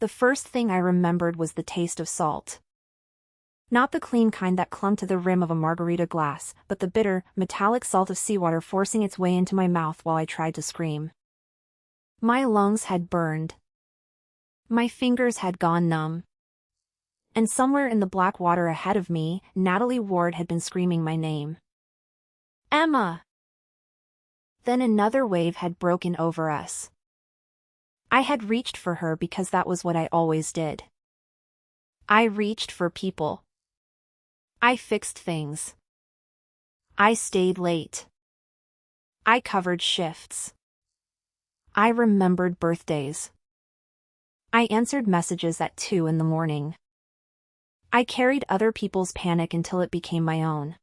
The first thing I remembered was the taste of salt. Not the clean kind that clung to the rim of a margarita glass, but the bitter, metallic salt of seawater forcing its way into my mouth while I tried to scream. My lungs had burned. My fingers had gone numb. And somewhere in the black water ahead of me, Natalie Ward had been screaming my name. Emma! Then another wave had broken over us. I had reached for her because that was what I always did. I reached for people. I fixed things. I stayed late. I covered shifts. I remembered birthdays. I answered messages at 2 in the morning. I carried other people's panic until it became my own.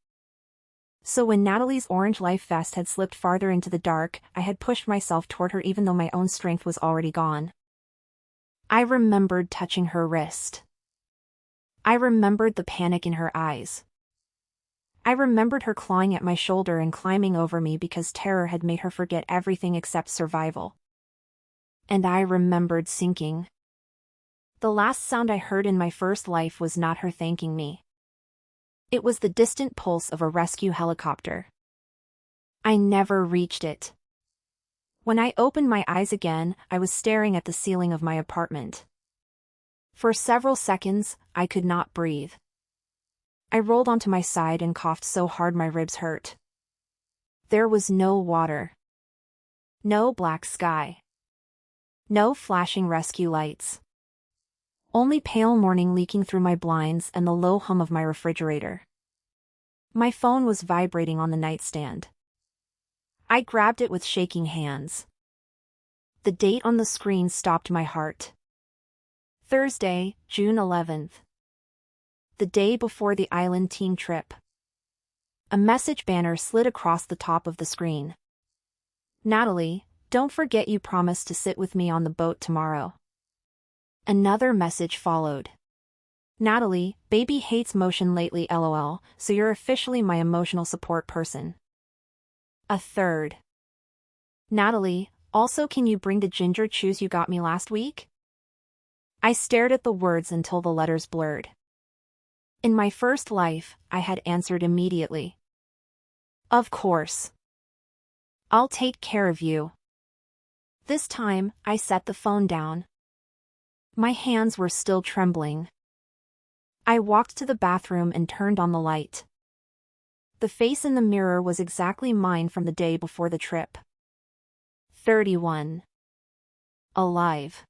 So when Natalie's orange life vest had slipped farther into the dark, I had pushed myself toward her even though my own strength was already gone. I remembered touching her wrist. I remembered the panic in her eyes. I remembered her clawing at my shoulder and climbing over me because terror had made her forget everything except survival. And I remembered sinking. The last sound I heard in my first life was not her thanking me. It was the distant pulse of a rescue helicopter. I never reached it. When I opened my eyes again, I was staring at the ceiling of my apartment. For several seconds, I could not breathe. I rolled onto my side and coughed so hard my ribs hurt. There was no water. No black sky. No flashing rescue lights. Only pale morning leaking through my blinds and the low hum of my refrigerator. My phone was vibrating on the nightstand. I grabbed it with shaking hands. The date on the screen stopped my heart. Thursday, June 11th. The day before the island team trip. A message banner slid across the top of the screen. Natalie, don't forget you promised to sit with me on the boat tomorrow. Another message followed. Natalie, baby hates motion lately lol, so you're officially my emotional support person. A third. Natalie, also can you bring the ginger chews you got me last week? I stared at the words until the letters blurred. In my first life, I had answered immediately. Of course. I'll take care of you. This time, I set the phone down. My hands were still trembling. I walked to the bathroom and turned on the light. The face in the mirror was exactly mine from the day before the trip. 31. Alive.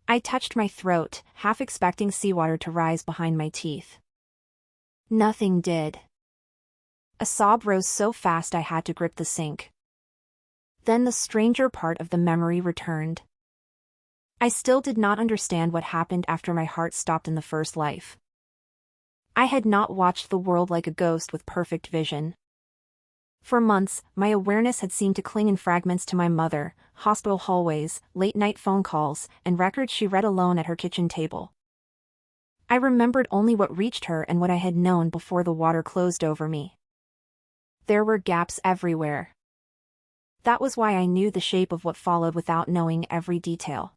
I touched my throat, half expecting seawater to rise behind my teeth. Nothing did. A sob rose so fast I had to grip the sink. Then the stranger part of the memory returned. I still did not understand what happened after my heart stopped in the first life. I had not watched the world like a ghost with perfect vision. For months, my awareness had seemed to cling in fragments to my mother, hospital hallways, late-night phone calls, and records she read alone at her kitchen table. I remembered only what reached her and what I had known before the water closed over me. There were gaps everywhere. That was why I knew the shape of what followed without knowing every detail.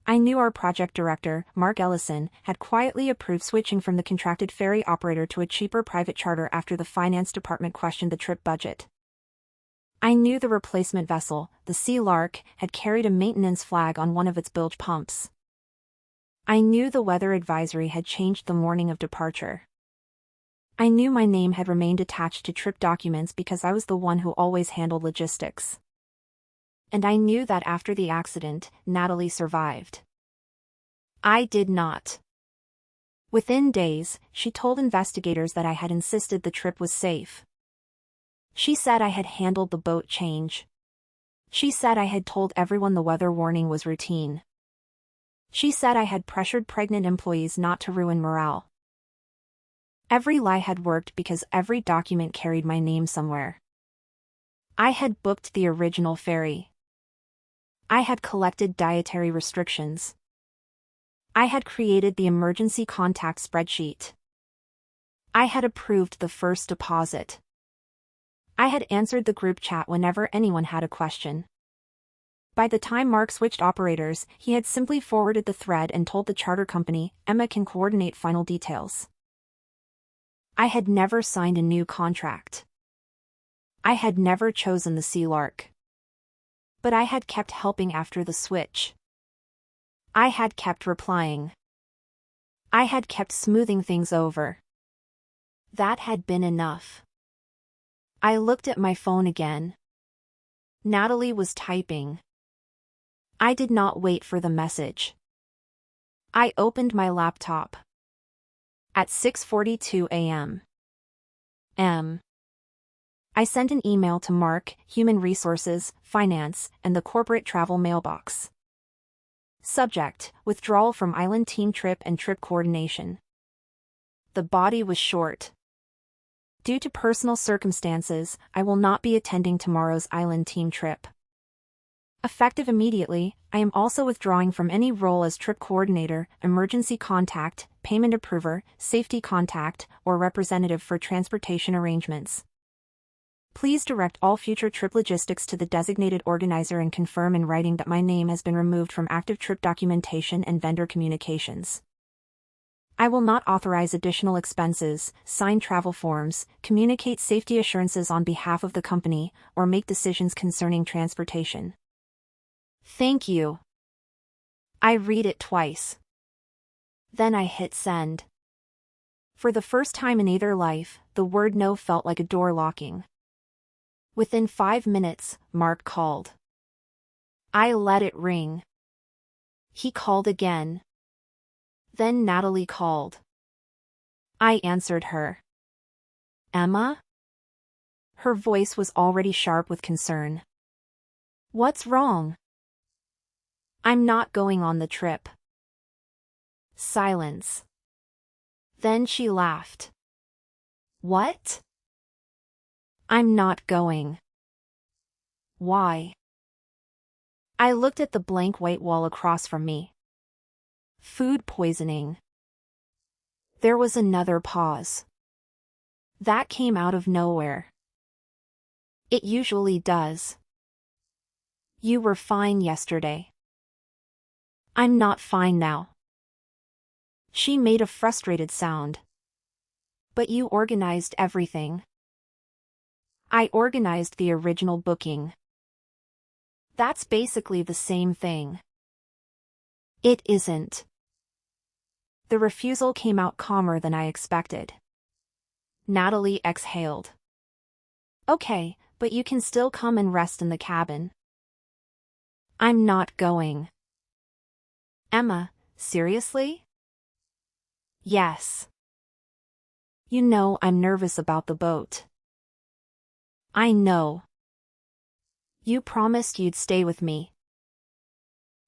I knew our project director, Mark Ellison, had quietly approved switching from the contracted ferry operator to a cheaper private charter after the finance department questioned the trip budget. I knew the replacement vessel, the Sea Lark, had carried a maintenance flag on one of its bilge pumps. I knew the weather advisory had changed the morning of departure. I knew my name had remained attached to trip documents because I was the one who always handled logistics. And I knew that after the accident, Natalie survived. I did not. Within days, she told investigators that I had insisted the trip was safe. She said I had handled the boat change. She said I had told everyone the weather warning was routine. She said I had pressured pregnant employees not to ruin morale. Every lie had worked because every document carried my name somewhere. I had booked the original ferry. I had collected dietary restrictions. I had created the emergency contact spreadsheet. I had approved the first deposit. I had answered the group chat whenever anyone had a question. By the time Mark switched operators, he had simply forwarded the thread and told the charter company, Emma can coordinate final details. I had never signed a new contract. I had never chosen the Sea Lark. But I had kept helping after the switch. I had kept replying. I had kept smoothing things over. That had been enough. I looked at my phone again. Natalie was typing. I did not wait for the message. I opened my laptop. At 6:42 a.m. I sent an email to Mark, Human Resources, Finance, and the corporate travel mailbox. Subject: Withdrawal from island team trip and trip coordination. The body was short. Due to personal circumstances, I will not be attending tomorrow's island team trip. Effective immediately, I am also withdrawing from any role as trip coordinator, emergency contact, payment approver, safety contact, or representative for transportation arrangements. Please direct all future trip logistics to the designated organizer and confirm in writing that my name has been removed from active trip documentation and vendor communications. I will not authorize additional expenses, sign travel forms, communicate safety assurances on behalf of the company, or make decisions concerning transportation. Thank you. I read it twice. Then I hit send. For the first time in either life, the word no felt like a door locking. Within 5 minutes, Mark called. I let it ring. He called again. Then Natalie called. I answered her. Emma? Her voice was already sharp with concern. What's wrong? I'm not going on the trip. Silence. Then she laughed. What? I'm not going. Why? I looked at the blank white wall across from me. Food poisoning. There was another pause. That came out of nowhere. It usually does. You were fine yesterday. I'm not fine now. She made a frustrated sound. But you organized everything. I organized the original booking. That's basically the same thing. It isn't. The refusal came out calmer than I expected. Natalie exhaled. Okay, but you can still come and rest in the cabin. I'm not going. Emma, seriously? Yes. You know I'm nervous about the boat. I know. You promised you'd stay with me.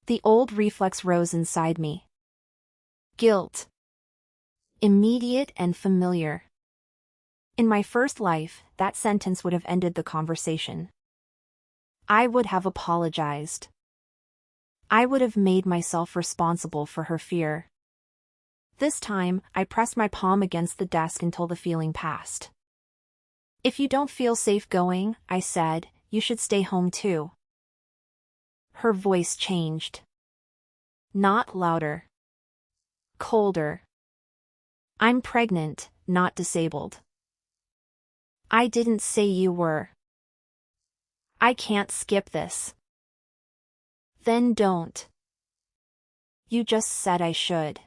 The old reflex rose inside me. Guilt. Immediate and familiar. In my first life, that sentence would have ended the conversation. I would have apologized. I would have made myself responsible for her fear. This time, I pressed my palm against the desk until the feeling passed. If you don't feel safe going, I said, you should stay home too. Her voice changed. Not louder. Colder. I'm pregnant, not disabled. I didn't say you were. I can't skip this. Then don't. You just said I should.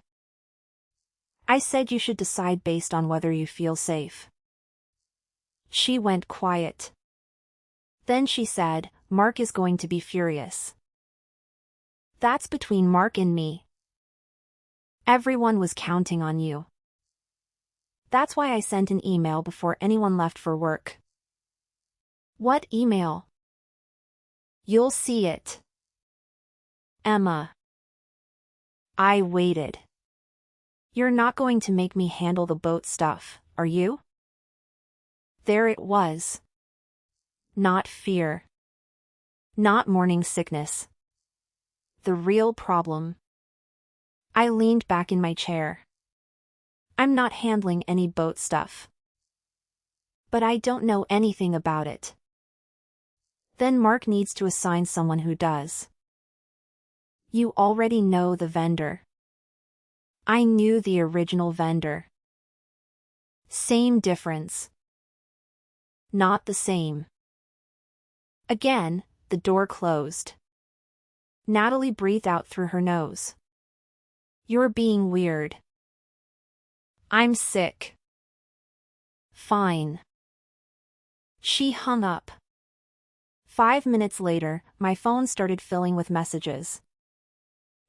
I said you should decide based on whether you feel safe. She went quiet. Then she said, Mark is going to be furious. That's between Mark and me. Everyone was counting on you. That's why I sent an email before anyone left for work. What email? You'll see it. Emma. I waited. You're not going to make me handle the boat stuff, are you? There it was. Not fear. Not morning sickness. The real problem. I leaned back in my chair. I'm not handling any boat stuff. But I don't know anything about it. Then Mark needs to assign someone who does. You already know the vendor. I knew the original vendor. Same difference. Not the same. Again, the door closed. Natalie breathed out through her nose. You're being weird. I'm sick. Fine. She hung up. 5 minutes later, my phone started filling with messages.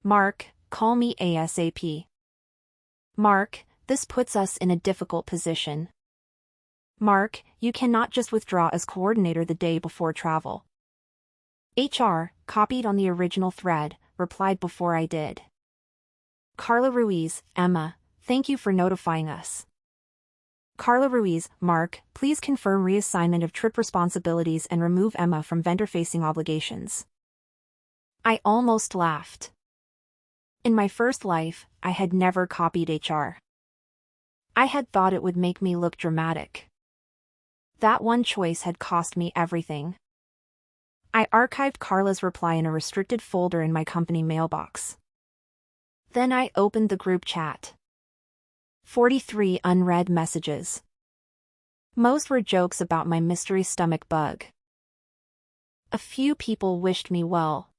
Mark, call me ASAP. Mark, this puts us in a difficult position. Mark, you cannot just withdraw as coordinator the day before travel. HR, copied on the original thread, replied before I did. Carla Ruiz, Emma, thank you for notifying us. Carla Ruiz, Mark, please confirm reassignment of trip responsibilities and remove Emma from vendor-facing obligations. I almost laughed. In my first life, I had never copied HR. I had thought it would make me look dramatic. That one choice had cost me everything. I archived Carla's reply in a restricted folder in my company mailbox. Then I opened the group chat. 43 unread messages. Most were jokes about my mystery stomach bug. A few people wished me well.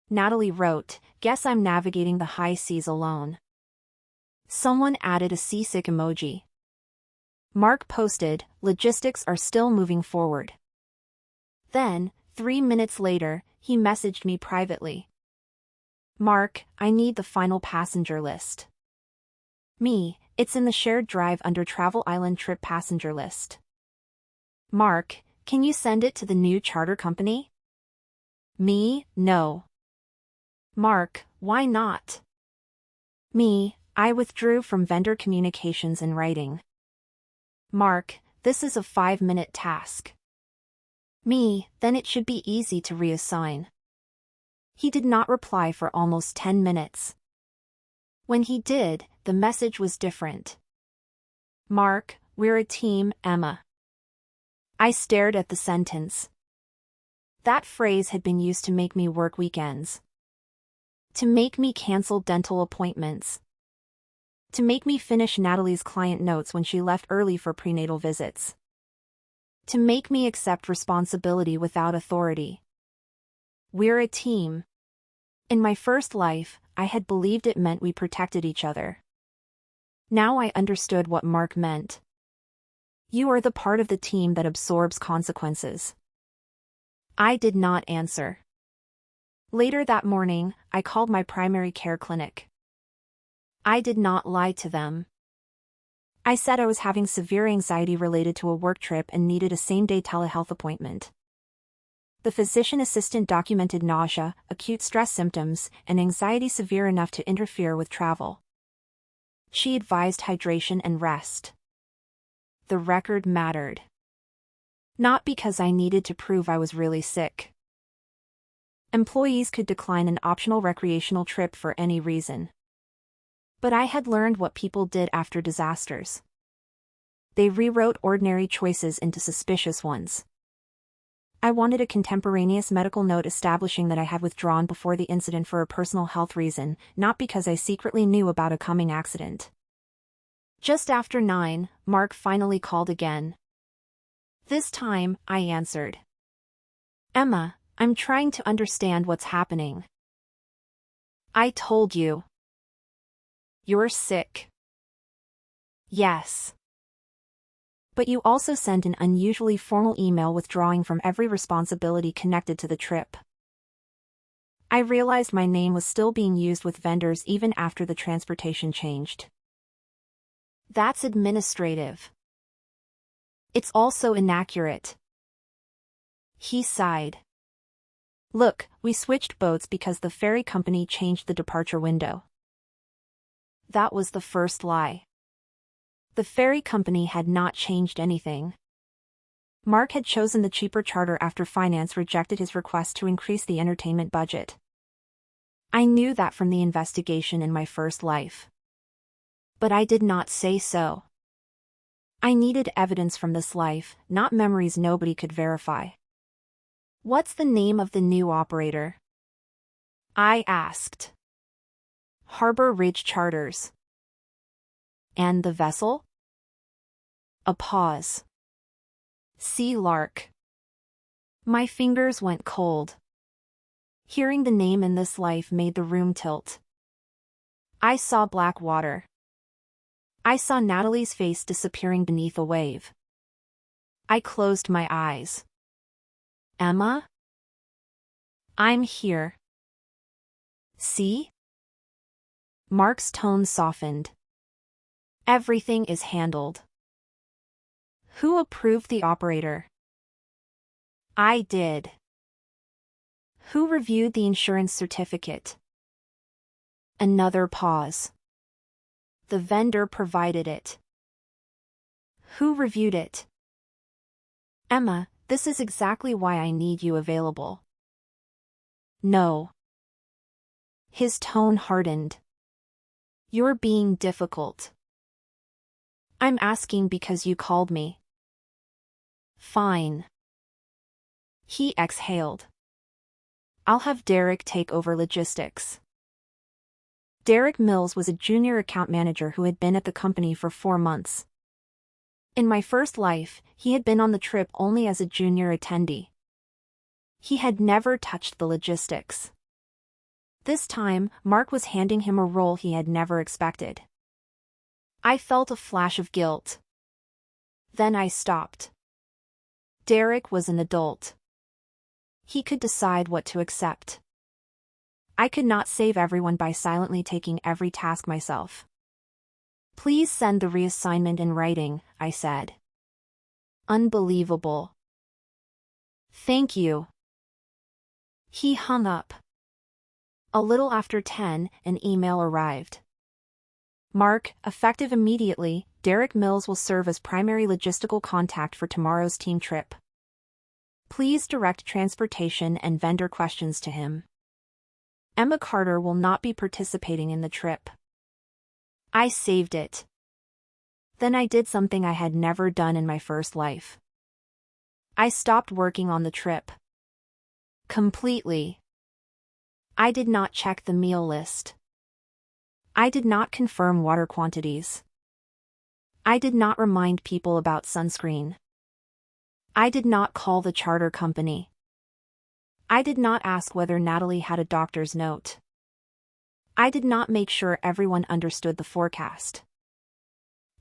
Natalie wrote, "Guess I'm navigating the high seas alone." Someone added a seasick emoji. Mark posted, "Logistics are still moving forward." Then, 3 minutes later, he messaged me privately. "Mark, I need the final passenger list." Me, it's in the shared drive under Travel Island trip passenger list. Mark, can you send it to the new charter company? Me, no. Mark, why not? Me, I withdrew from vendor communications and writing. Mark, this is a 5-minute task. Me, then it should be easy to reassign. He did not reply for almost 10 minutes. When he did, the message was different. Mark, we're a team, Emma. I stared at the sentence. That phrase had been used to make me work weekends. To make me cancel dental appointments. To make me finish Natalie's client notes when she left early for prenatal visits. To make me accept responsibility without authority. We're a team. In my first life, I had believed it meant we protected each other. Now I understood what Mark meant. You are the part of the team that absorbs consequences. I did not answer. Later that morning, I called my primary care clinic. I did not lie to them. I said I was having severe anxiety related to a work trip and needed a same-day telehealth appointment. The physician assistant documented nausea, acute stress symptoms, and anxiety severe enough to interfere with travel. She advised hydration and rest. The record mattered. Not because I needed to prove I was really sick. Employees could decline an optional recreational trip for any reason. But I had learned what people did after disasters. They rewrote ordinary choices into suspicious ones. I wanted a contemporaneous medical note establishing that I had withdrawn before the incident for a personal health reason, not because I secretly knew about a coming accident. Just after 9, Mark finally called again. This time, I answered. Emma, I'm trying to understand what's happening. I told you. You're sick. Yes. But you also sent an unusually formal email withdrawing from every responsibility connected to the trip. I realized my name was still being used with vendors even after the transportation changed. That's administrative. It's also inaccurate. He sighed. Look, we switched boats because the ferry company changed the departure window. That was the first lie. The ferry company had not changed anything. Mark had chosen the cheaper charter after finance rejected his request to increase the entertainment budget. I knew that from the investigation in my first life. But I did not say so. I needed evidence from this life, not memories nobody could verify. What's the name of the new operator? I asked. Harbor Ridge Charters. And the vessel? A pause. Sea Lark. My fingers went cold. Hearing the name in this life made the room tilt. I saw black water. I saw Natalie's face disappearing beneath a wave. I closed my eyes. Emma? I'm here. See? Mark's tone softened. Everything is handled. Who approved the operator? I did. Who reviewed the insurance certificate? Another pause. The vendor provided it. Who reviewed it? Emma, this is exactly why I need you available. No. His tone hardened. You're being difficult. I'm asking because you called me. Fine. He exhaled. I'll have Derek take over logistics. Derek Mills was a junior account manager who had been at the company for 4 months. In my first life, he had been on the trip only as a junior attendee. He had never touched the logistics. This time, Mark was handing him a role he had never expected. I felt a flash of guilt. Then I stopped. Derek was an adult. He could decide what to accept. I could not save everyone by silently taking every task myself. Please send the reassignment in writing, I said. Unbelievable. Thank you. He hung up. A little after 10, an email arrived. Mark, effective immediately, Derek Mills will serve as primary logistical contact for tomorrow's team trip. Please direct transportation and vendor questions to him. Emma Carter will not be participating in the trip. I saved it. Then I did something I had never done in my first life. I stopped working on the trip. Completely. I did not check the meal list. I did not confirm water quantities. I did not remind people about sunscreen. I did not call the charter company. I did not ask whether Natalie had a doctor's note. I did not make sure everyone understood the forecast.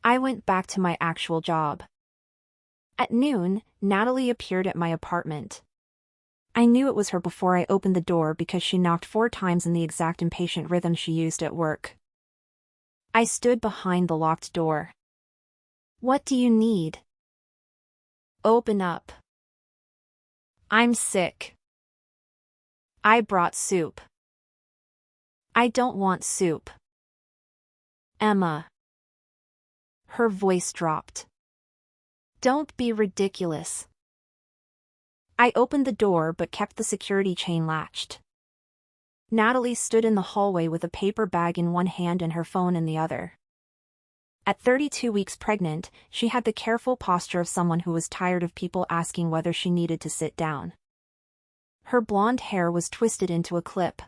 I went back to my actual job. At noon, Natalie appeared at my apartment. I knew it was her before I opened the door because she knocked 4 times in the exact impatient rhythm she used at work. I stood behind the locked door. What do you need? Open up. I'm sick. I brought soup. I don't want soup. Emma. Her voice dropped. Don't be ridiculous. I opened the door but kept the security chain latched. Natalie stood in the hallway with a paper bag in one hand and her phone in the other. At 32 weeks pregnant, she had the careful posture of someone who was tired of people asking whether she needed to sit down. Her blonde hair was twisted into a clip.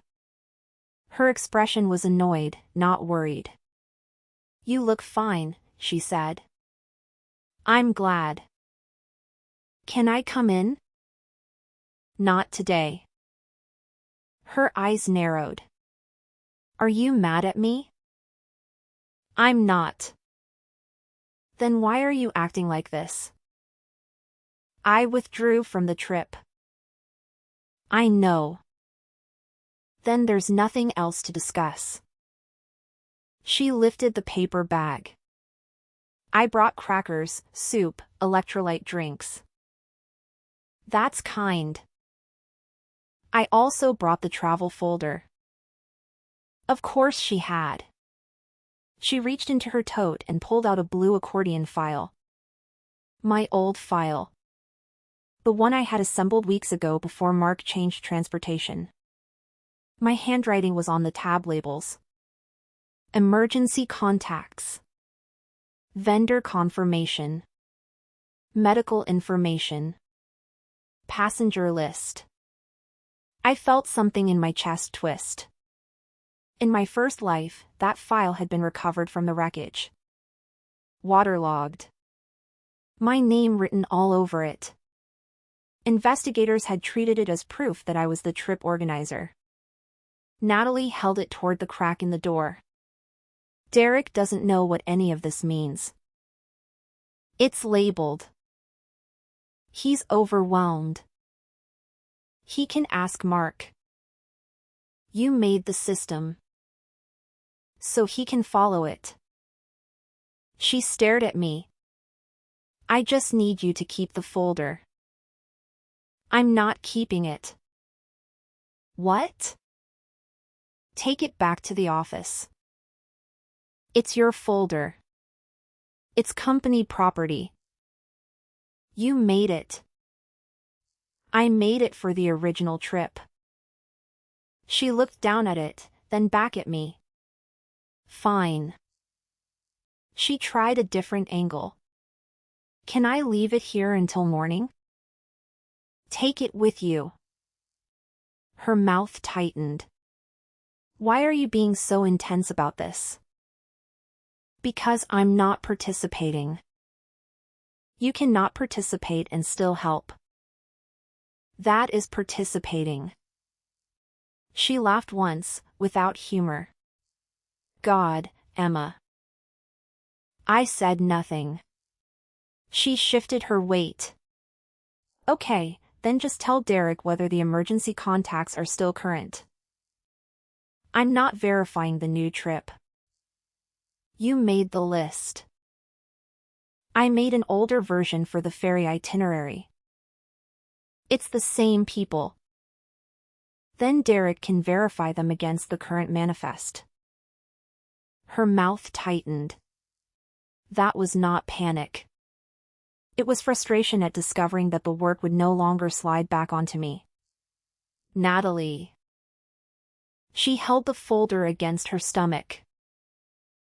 Her expression was annoyed, not worried. You look fine, she said. I'm glad. Can I come in? Not today. Her eyes narrowed. Are you mad at me? I'm not. Then why are you acting like this? I withdrew from the trip. I know. Then there's nothing else to discuss. She lifted the paper bag. I brought crackers, soup, electrolyte drinks. That's kind. I also brought the travel folder. Of course she had. She reached into her tote and pulled out a blue accordion file. My old file. The one I had assembled weeks ago before Mark changed transportation. My handwriting was on the tab labels. Emergency contacts. Vendor confirmation. Medical information. Passenger list. I felt something in my chest twist. In my first life, that file had been recovered from the wreckage. Waterlogged. My name written all over it. Investigators had treated it as proof that I was the trip organizer. Natalie held it toward the crack in the door. Derek doesn't know what any of this means. It's labeled. He's overwhelmed. He can ask Mark. You made the system. So he can follow it. She stared at me. I just need you to keep the folder. I'm not keeping it. What? Take it back to the office. It's your folder. It's company property. You made it. I made it for the original trip. She looked down at it, then back at me. Fine. She tried a different angle. Can I leave it here until morning? Take it with you. Her mouth tightened. Why are you being so intense about this? Because I'm not participating. You cannot participate and still help. That is participating. She laughed once, without humor. God, Emma. I said nothing. She shifted her weight. Okay, then just tell Derek whether the emergency contacts are still current. I'm not verifying the new trip. You made the list. I made an older version for the ferry itinerary. It's the same people. Then Derek can verify them against the current manifest. Her mouth tightened. That was not panic. It was frustration at discovering that the work would no longer slide back onto me. Natalie. She held the folder against her stomach.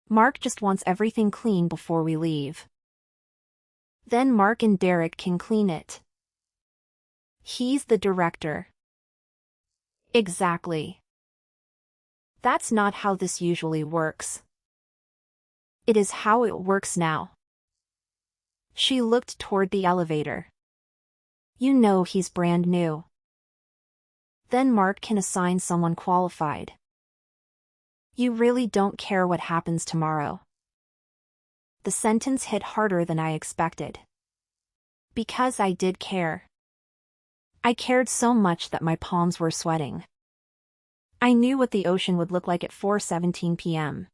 Mark just wants everything clean before we leave. Then Mark and Derek can clean it. He's the director. Exactly. That's not how this usually works. It is how it works now. She looked toward the elevator. You know he's brand new. Then Mark can assign someone qualified. You really don't care what happens tomorrow. The sentence hit harder than I expected. Because I did care. I cared so much that my palms were sweating. I knew what the ocean would look like at 4:17 p.m.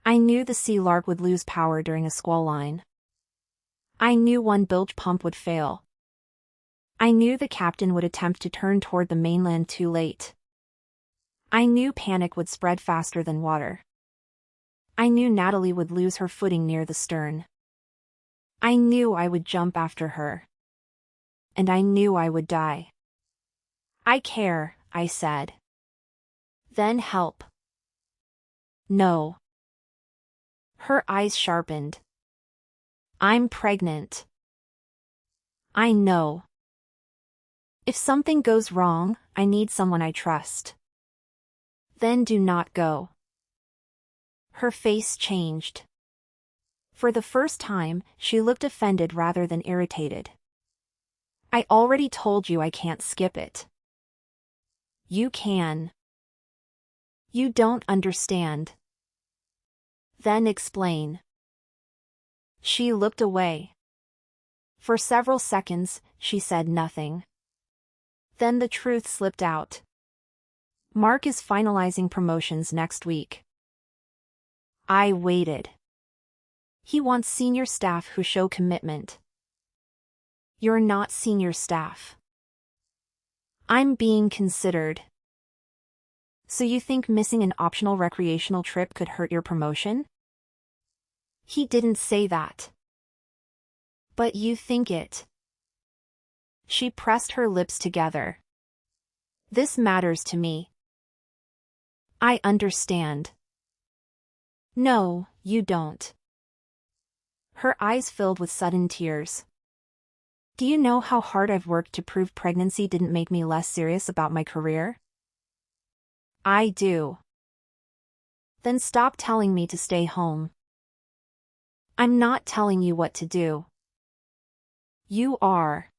I knew the sea lark would lose power during a squall line. I knew one bilge pump would fail. I knew the captain would attempt to turn toward the mainland too late. I knew panic would spread faster than water. I knew Natalie would lose her footing near the stern. I knew I would jump after her. And I knew I would die. I care, I said. Then help. No. Her eyes sharpened. I'm pregnant. I know. If something goes wrong, I need someone I trust. Then do not go. Her face changed. For the first time, she looked offended rather than irritated. I already told you I can't skip it. You can. You don't understand. Then explain. She looked away. For several seconds, she said nothing. Then the truth slipped out. Mark is finalizing promotions next week. I waited. He wants senior staff who show commitment. You're not senior staff. I'm being considered. So you think missing an optional recreational trip could hurt your promotion? He didn't say that. But you think it. She pressed her lips together. This matters to me. I understand. No, you don't. Her eyes filled with sudden tears. Do you know how hard I've worked to prove pregnancy didn't make me less serious about my career? I do. Then stop telling me to stay home. I'm not telling you what to do. You are.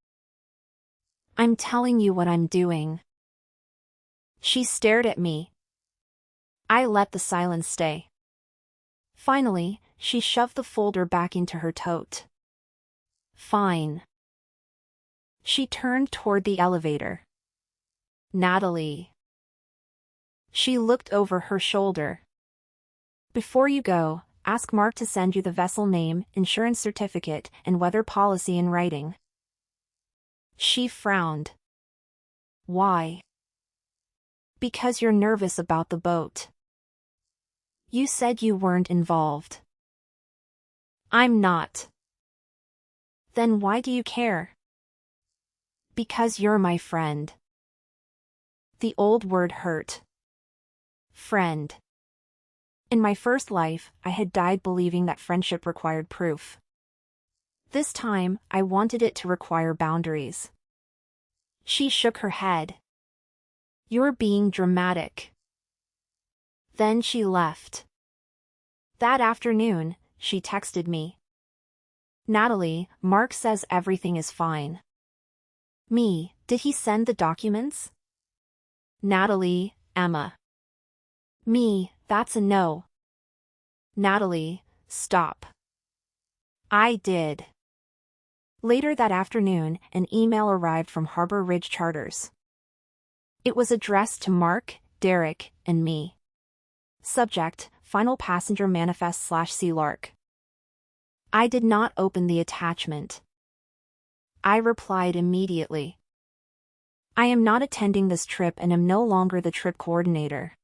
I'm telling you what I'm doing. She stared at me. I let the silence stay. Finally, she shoved the folder back into her tote. Fine. She turned toward the elevator. Natalie. She looked over her shoulder. Before you go, ask Mark to send you the vessel name, insurance certificate, and weather policy in writing. She frowned. Why? Because you're nervous about the boat. You said you weren't involved. I'm not. Then why do you care? Because you're my friend. The old word hurt. Friend. In my first life, I had died believing that friendship required proof. This time, I wanted it to require boundaries. She shook her head. You're being dramatic. Then she left. That afternoon, she texted me. Natalie, Mark says everything is fine. Me, did he send the documents? Natalie, Emma. Me, that's a no. Natalie, stop. I did. Later that afternoon, an email arrived from Harbor Ridge Charters. It was addressed to Mark, Derek, and me. Subject, Final Passenger Manifest/Sea Lark. I did not open the attachment. I replied immediately. I am not attending this trip and am no longer the trip coordinator.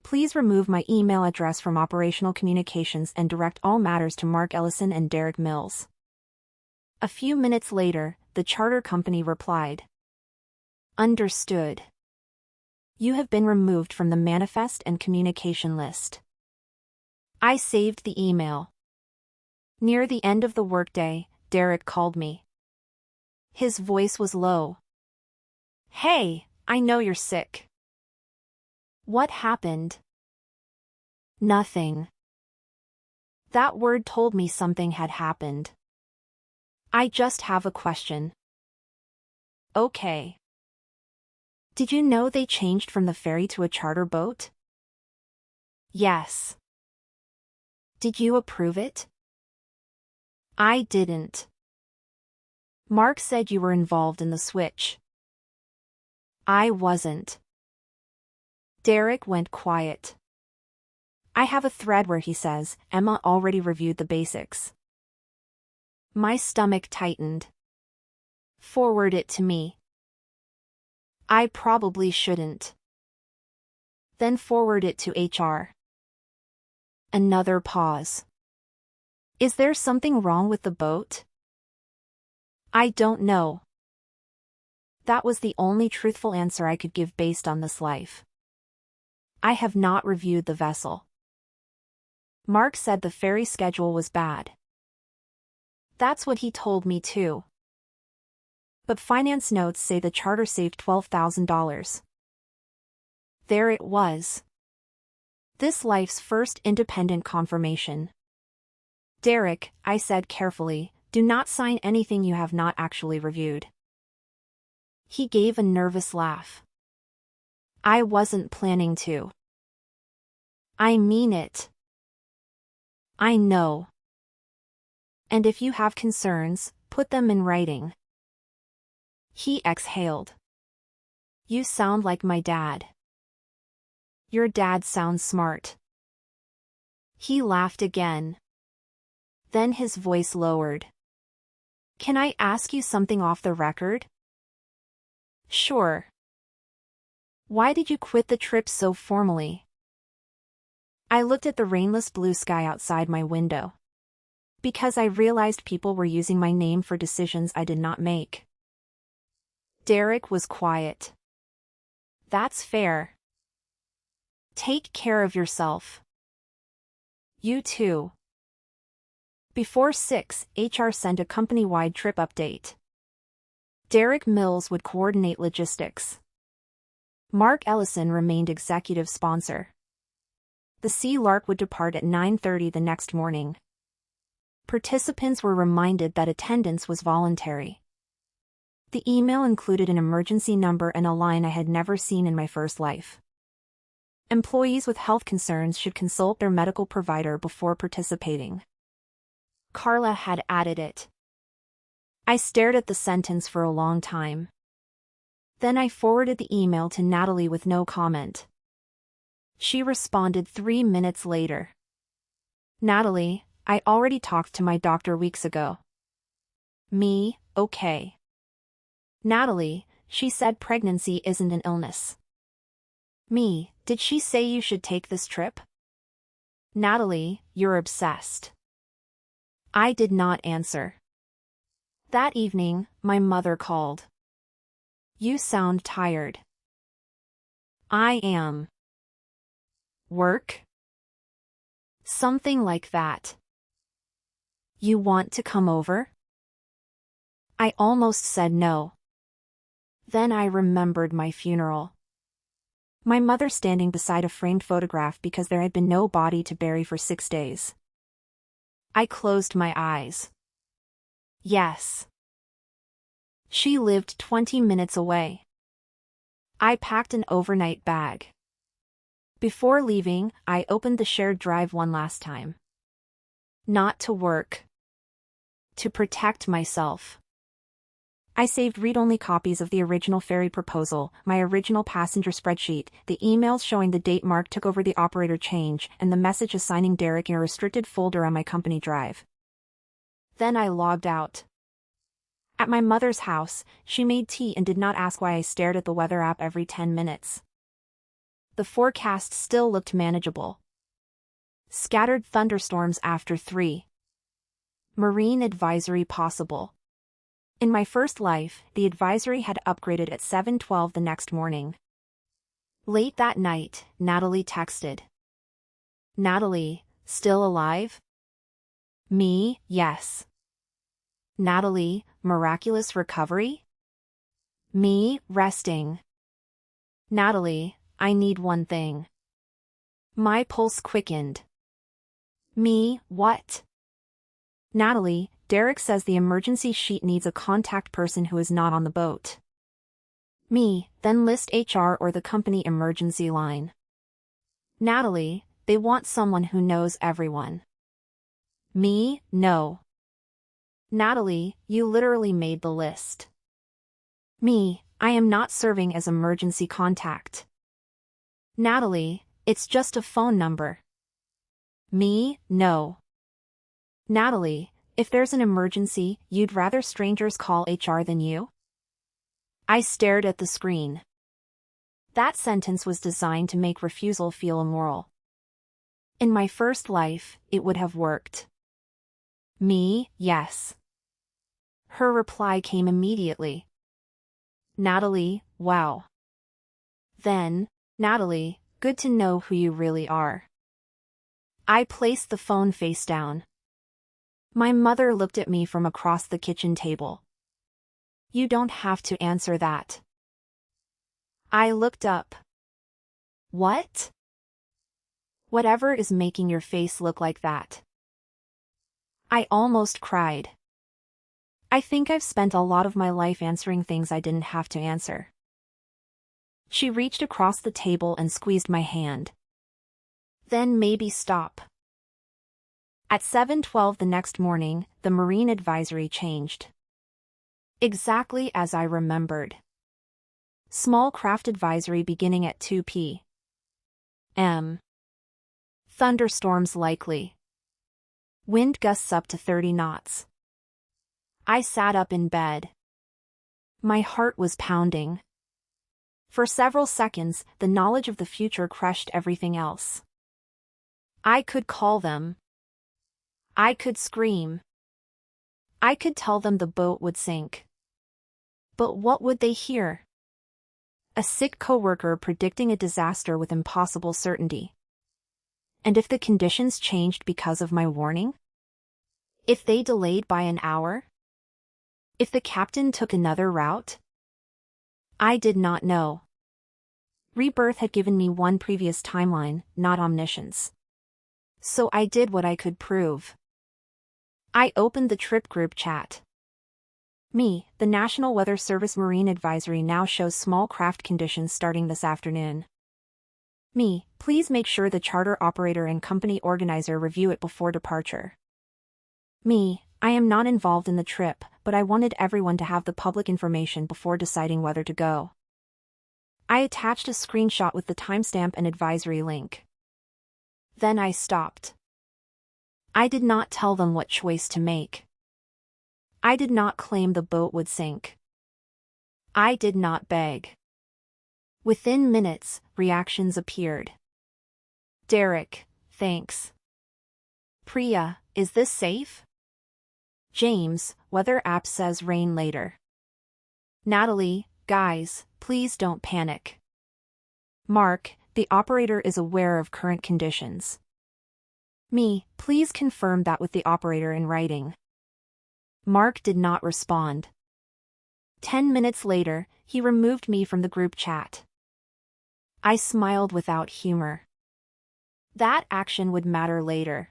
Please remove my email address from operational communications and direct all matters to Mark Ellison and Derek Mills. A few minutes later, the charter company replied. Understood. You have been removed from the manifest and communication list. I saved the email. Near the end of the workday, Derek called me. His voice was low. Hey, I know you're sick. What happened? Nothing. That word told me something had happened. I just have a question. Okay. Did you know they changed from the ferry to a charter boat? Yes. Did you approve it? I didn't. Mark said you were involved in the switch. I wasn't. Derek went quiet. I have a thread where he says, Emma already reviewed the basics. My stomach tightened. Forward it to me. I probably shouldn't. Then forward it to HR. Another pause. Is there something wrong with the boat? I don't know. That was the only truthful answer I could give based on this life. I have not reviewed the vessel. Mark said the ferry schedule was bad. That's what he told me too. But finance notes say the charter saved $12,000. There it was. This life's first independent confirmation. Derek, I said carefully, do not sign anything you have not actually reviewed. He gave a nervous laugh. I wasn't planning to. I mean it. I know. And if you have concerns, put them in writing. He exhaled. You sound like my dad. Your dad sounds smart. He laughed again. Then his voice lowered. Can I ask you something off the record? Sure. Why did you quit the trip so formally? I looked at the rainless blue sky outside my window. Because I realized people were using my name for decisions I did not make. Derek was quiet. That's fair. Take care of yourself. You too. Before 6, HR sent a company-wide trip update. Derek Mills would coordinate logistics. Mark Ellison remained executive sponsor. The Sea Lark would depart at 9:30 the next morning. Participants were reminded that attendance was voluntary. The email included an emergency number and a line I had never seen in my first life. Employees with health concerns should consult their medical provider before participating. Carla had added it. I stared at the sentence for a long time. Then I forwarded the email to Natalie with no comment. She responded 3 minutes later. Natalie, I already talked to my doctor weeks ago. Me, okay. Natalie, she said pregnancy isn't an illness. Me, did she say you should take this trip? Natalie, you're obsessed. I did not answer. That evening, my mother called. You sound tired. I am. Work? Something like that. You want to come over? I almost said no. Then I remembered my funeral. My mother standing beside a framed photograph because there had been no body to bury for 6 days. I closed my eyes. Yes. She lived 20 minutes away. I packed an overnight bag. Before leaving, I opened the shared drive one last time. Not to work. To protect myself. I saved read-only copies of the original ferry proposal, my original passenger spreadsheet, the emails showing the date Mark took over the operator change, and the message assigning Derek in a restricted folder on my company drive. Then I logged out. At my mother's house, she made tea and did not ask why I stared at the weather app every 10 minutes. The forecast still looked manageable. Scattered thunderstorms after 3. Marine advisory possible. In my first life, the advisory had upgraded at 7:12 the next morning. Late that night, Natalie texted. Natalie, still alive? Me, yes. Natalie, miraculous recovery? Me, resting. Natalie, I need one thing. My pulse quickened. Me, what? Natalie, Derek says the emergency sheet needs a contact person who is not on the boat. Me, then list HR or the company emergency line. Natalie, they want someone who knows everyone. Me, no. Natalie, you literally made the list. Me, I am not serving as emergency contact. Natalie, it's just a phone number. Me, no. Natalie, if there's an emergency, you'd rather strangers call HR than you? I stared at the screen. That sentence was designed to make refusal feel immoral. In my first life, it would have worked. Me, yes. Her reply came immediately. Natalie, wow. Then, Natalie, good to know who you really are. I placed the phone face down. My mother looked at me from across the kitchen table. You don't have to answer that. I looked up. What? Whatever is making your face look like that? I almost cried. I think I've spent a lot of my life answering things I didn't have to answer. She reached across the table and squeezed my hand. Then maybe stop. At 7:12 the next morning, the marine advisory changed. Exactly as I remembered. Small craft advisory beginning at 2 p.m. Thunderstorms likely. Wind gusts up to 30 knots. I sat up in bed. My heart was pounding. For several seconds, the knowledge of the future crushed everything else. I could call them. I could scream. I could tell them the boat would sink. But what would they hear? A sick coworker predicting a disaster with impossible certainty. And if the conditions changed because of my warning? If they delayed by an hour? If the captain took another route? I did not know. Rebirth had given me one previous timeline, not omniscience. So I did what I could prove. I opened the trip group chat. Me, the National Weather Service Marine Advisory now shows small craft conditions starting this afternoon. Me, please make sure the charter operator and company organizer review it before departure. Me, I am not involved in the trip, but I wanted everyone to have the public information before deciding whether to go. I attached a screenshot with the timestamp and advisory link. Then I stopped. I did not tell them what choice to make. I did not claim the boat would sink. I did not beg. Within minutes, reactions appeared. Derek, thanks. Priya, is this safe? James, weather app says rain later. Natalie, guys, please don't panic. Mark, the operator is aware of current conditions. Me, please confirm that with the operator in writing. Mark did not respond. 10 minutes later, he removed me from the group chat. I smiled without humor. That action would matter later.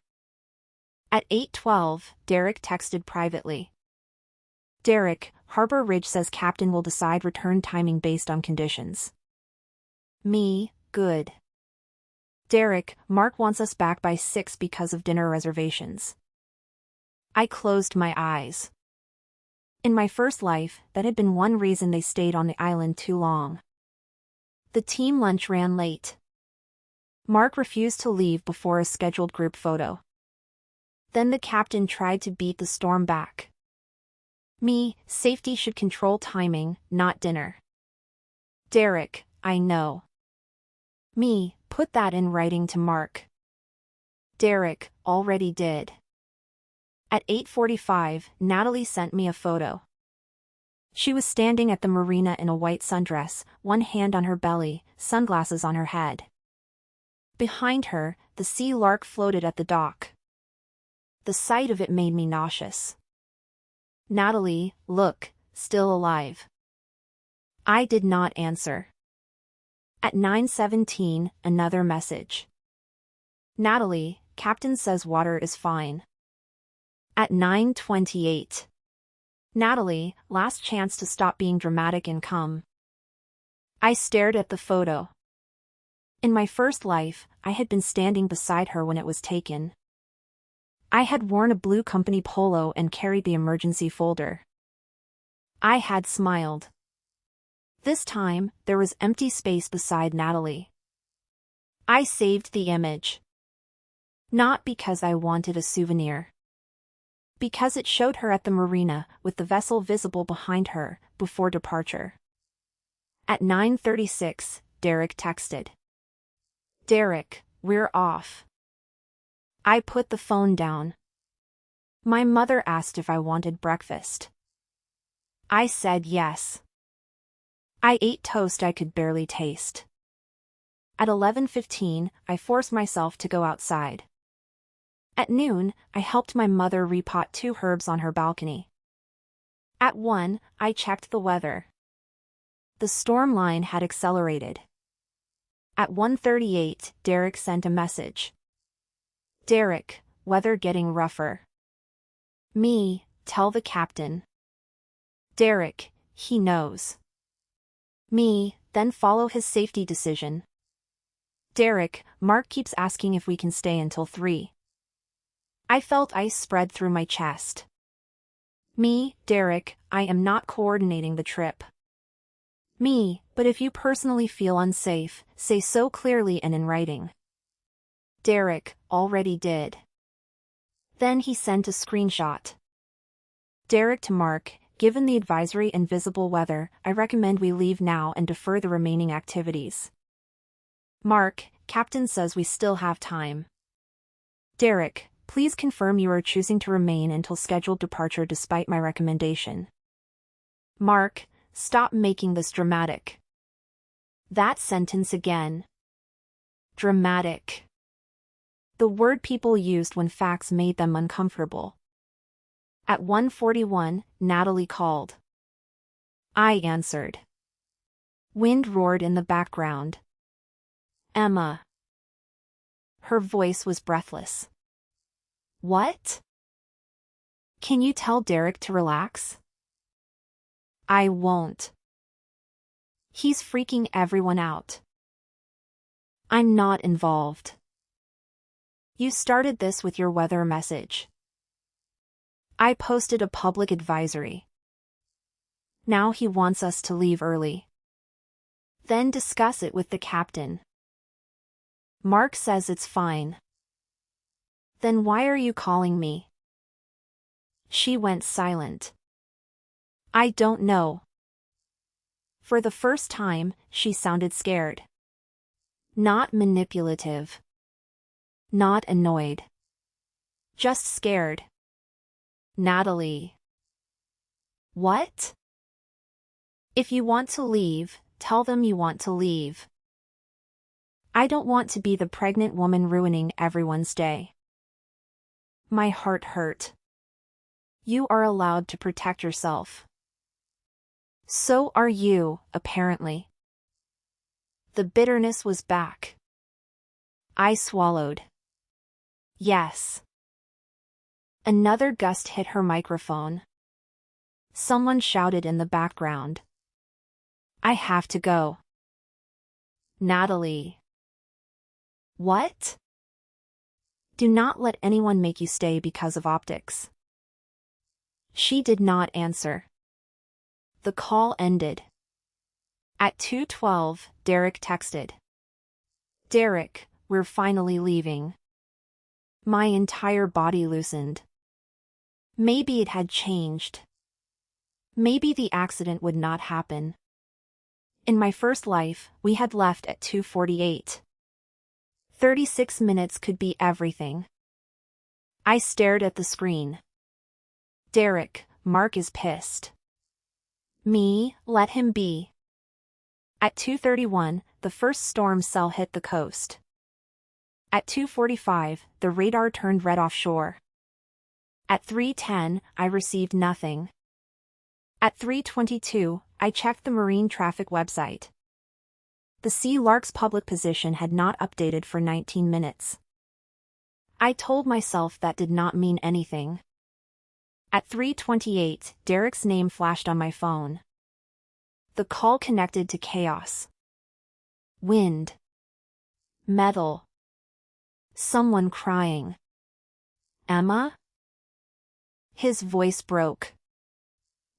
At 8:12, Derek texted privately. Derek, Harbor Ridge says captain will decide return timing based on conditions. Me, good. Derek, Mark wants us back by 6 because of dinner reservations. I closed my eyes. In my first life, that had been one reason they stayed on the island too long. The team lunch ran late. Mark refused to leave before a scheduled group photo. Then the captain tried to beat the storm back. Me, safety should control timing, not dinner. Derek, I know. Me, put that in writing to Mark. Derek, already did. At 8:45, Natalie sent me a photo. She was standing at the marina in a white sundress, one hand on her belly, sunglasses on her head. Behind her, the sea lark floated at the dock. The sight of it made me nauseous. Natalie, look, still alive. I did not answer. At 9:17, another message. Natalie, captain says water is fine. At 9:28. Natalie, last chance to stop being dramatic and come. I stared at the photo. In my first life, I had been standing beside her when it was taken. I had worn a blue company polo and carried the emergency folder. I had smiled. This time, there was empty space beside Natalie. I saved the image. Not because I wanted a souvenir. Because it showed her at the marina, with the vessel visible behind her, before departure. At 9:36, Derek texted. Derek, we're off. I put the phone down. My mother asked if I wanted breakfast. I said yes. I ate toast I could barely taste. At 11:15, I forced myself to go outside. At noon, I helped my mother repot 2 herbs on her balcony. At 1, I checked the weather. The storm line had accelerated. At 1:38, Derek sent a message. Derek, weather getting rougher. Me, tell the captain. Derek, he knows. Me, then follow his safety decision. Derek, Mark keeps asking if we can stay until 3. I felt ice spread through my chest. Me, Derek, I am not coordinating the trip. Me, but if you personally feel unsafe, say so clearly and in writing. Derek, already did. Then he sent a screenshot. Derek to Mark, given the advisory and visible weather, I recommend we leave now and defer the remaining activities. Mark, captain says we still have time. Derek, please confirm you are choosing to remain until scheduled departure despite my recommendation. Mark, stop making this dramatic. That sentence again. Dramatic. The word people used when facts made them uncomfortable. At 1:41, Natalie called. I answered. Wind roared in the background. Emma. Her voice was breathless. What? Can you tell Derek to relax? I won't. He's freaking everyone out. I'm not involved. You started this with your weather message. I posted a public advisory. Now he wants us to leave early. Then discuss it with the captain. Mark says it's fine. Then why are you calling me? She went silent. I don't know. For the first time, she sounded scared. Not manipulative. Not annoyed. Just scared. Natalie. What? If you want to leave, tell them you want to leave. I don't want to be the pregnant woman ruining everyone's day. My heart hurt. You are allowed to protect yourself. So are you, apparently. The bitterness was back. I swallowed. Yes. Another gust hit her microphone. Someone shouted in the background. I have to go. Natalie. What? Do not let anyone make you stay because of optics. She did not answer. The call ended. At 2:12, Derek texted. Derek, we're finally leaving. My entire body loosened. Maybe it had changed. Maybe the accident would not happen. In my first life, we had left at 2:48. 36 minutes could be everything. I stared at the screen. Derek, Mark is pissed. Me, let him be. At 2:31, the first storm cell hit the coast. At 2:45, the radar turned red offshore. At 3:10, I received nothing. At 3:22, I checked the marine traffic website. The Sea Lark's public position had not updated for 19 minutes. I told myself that did not mean anything. At 3:28, Derek's name flashed on my phone. The call connected to chaos. Wind. Metal. Someone crying. Emma? His voice broke.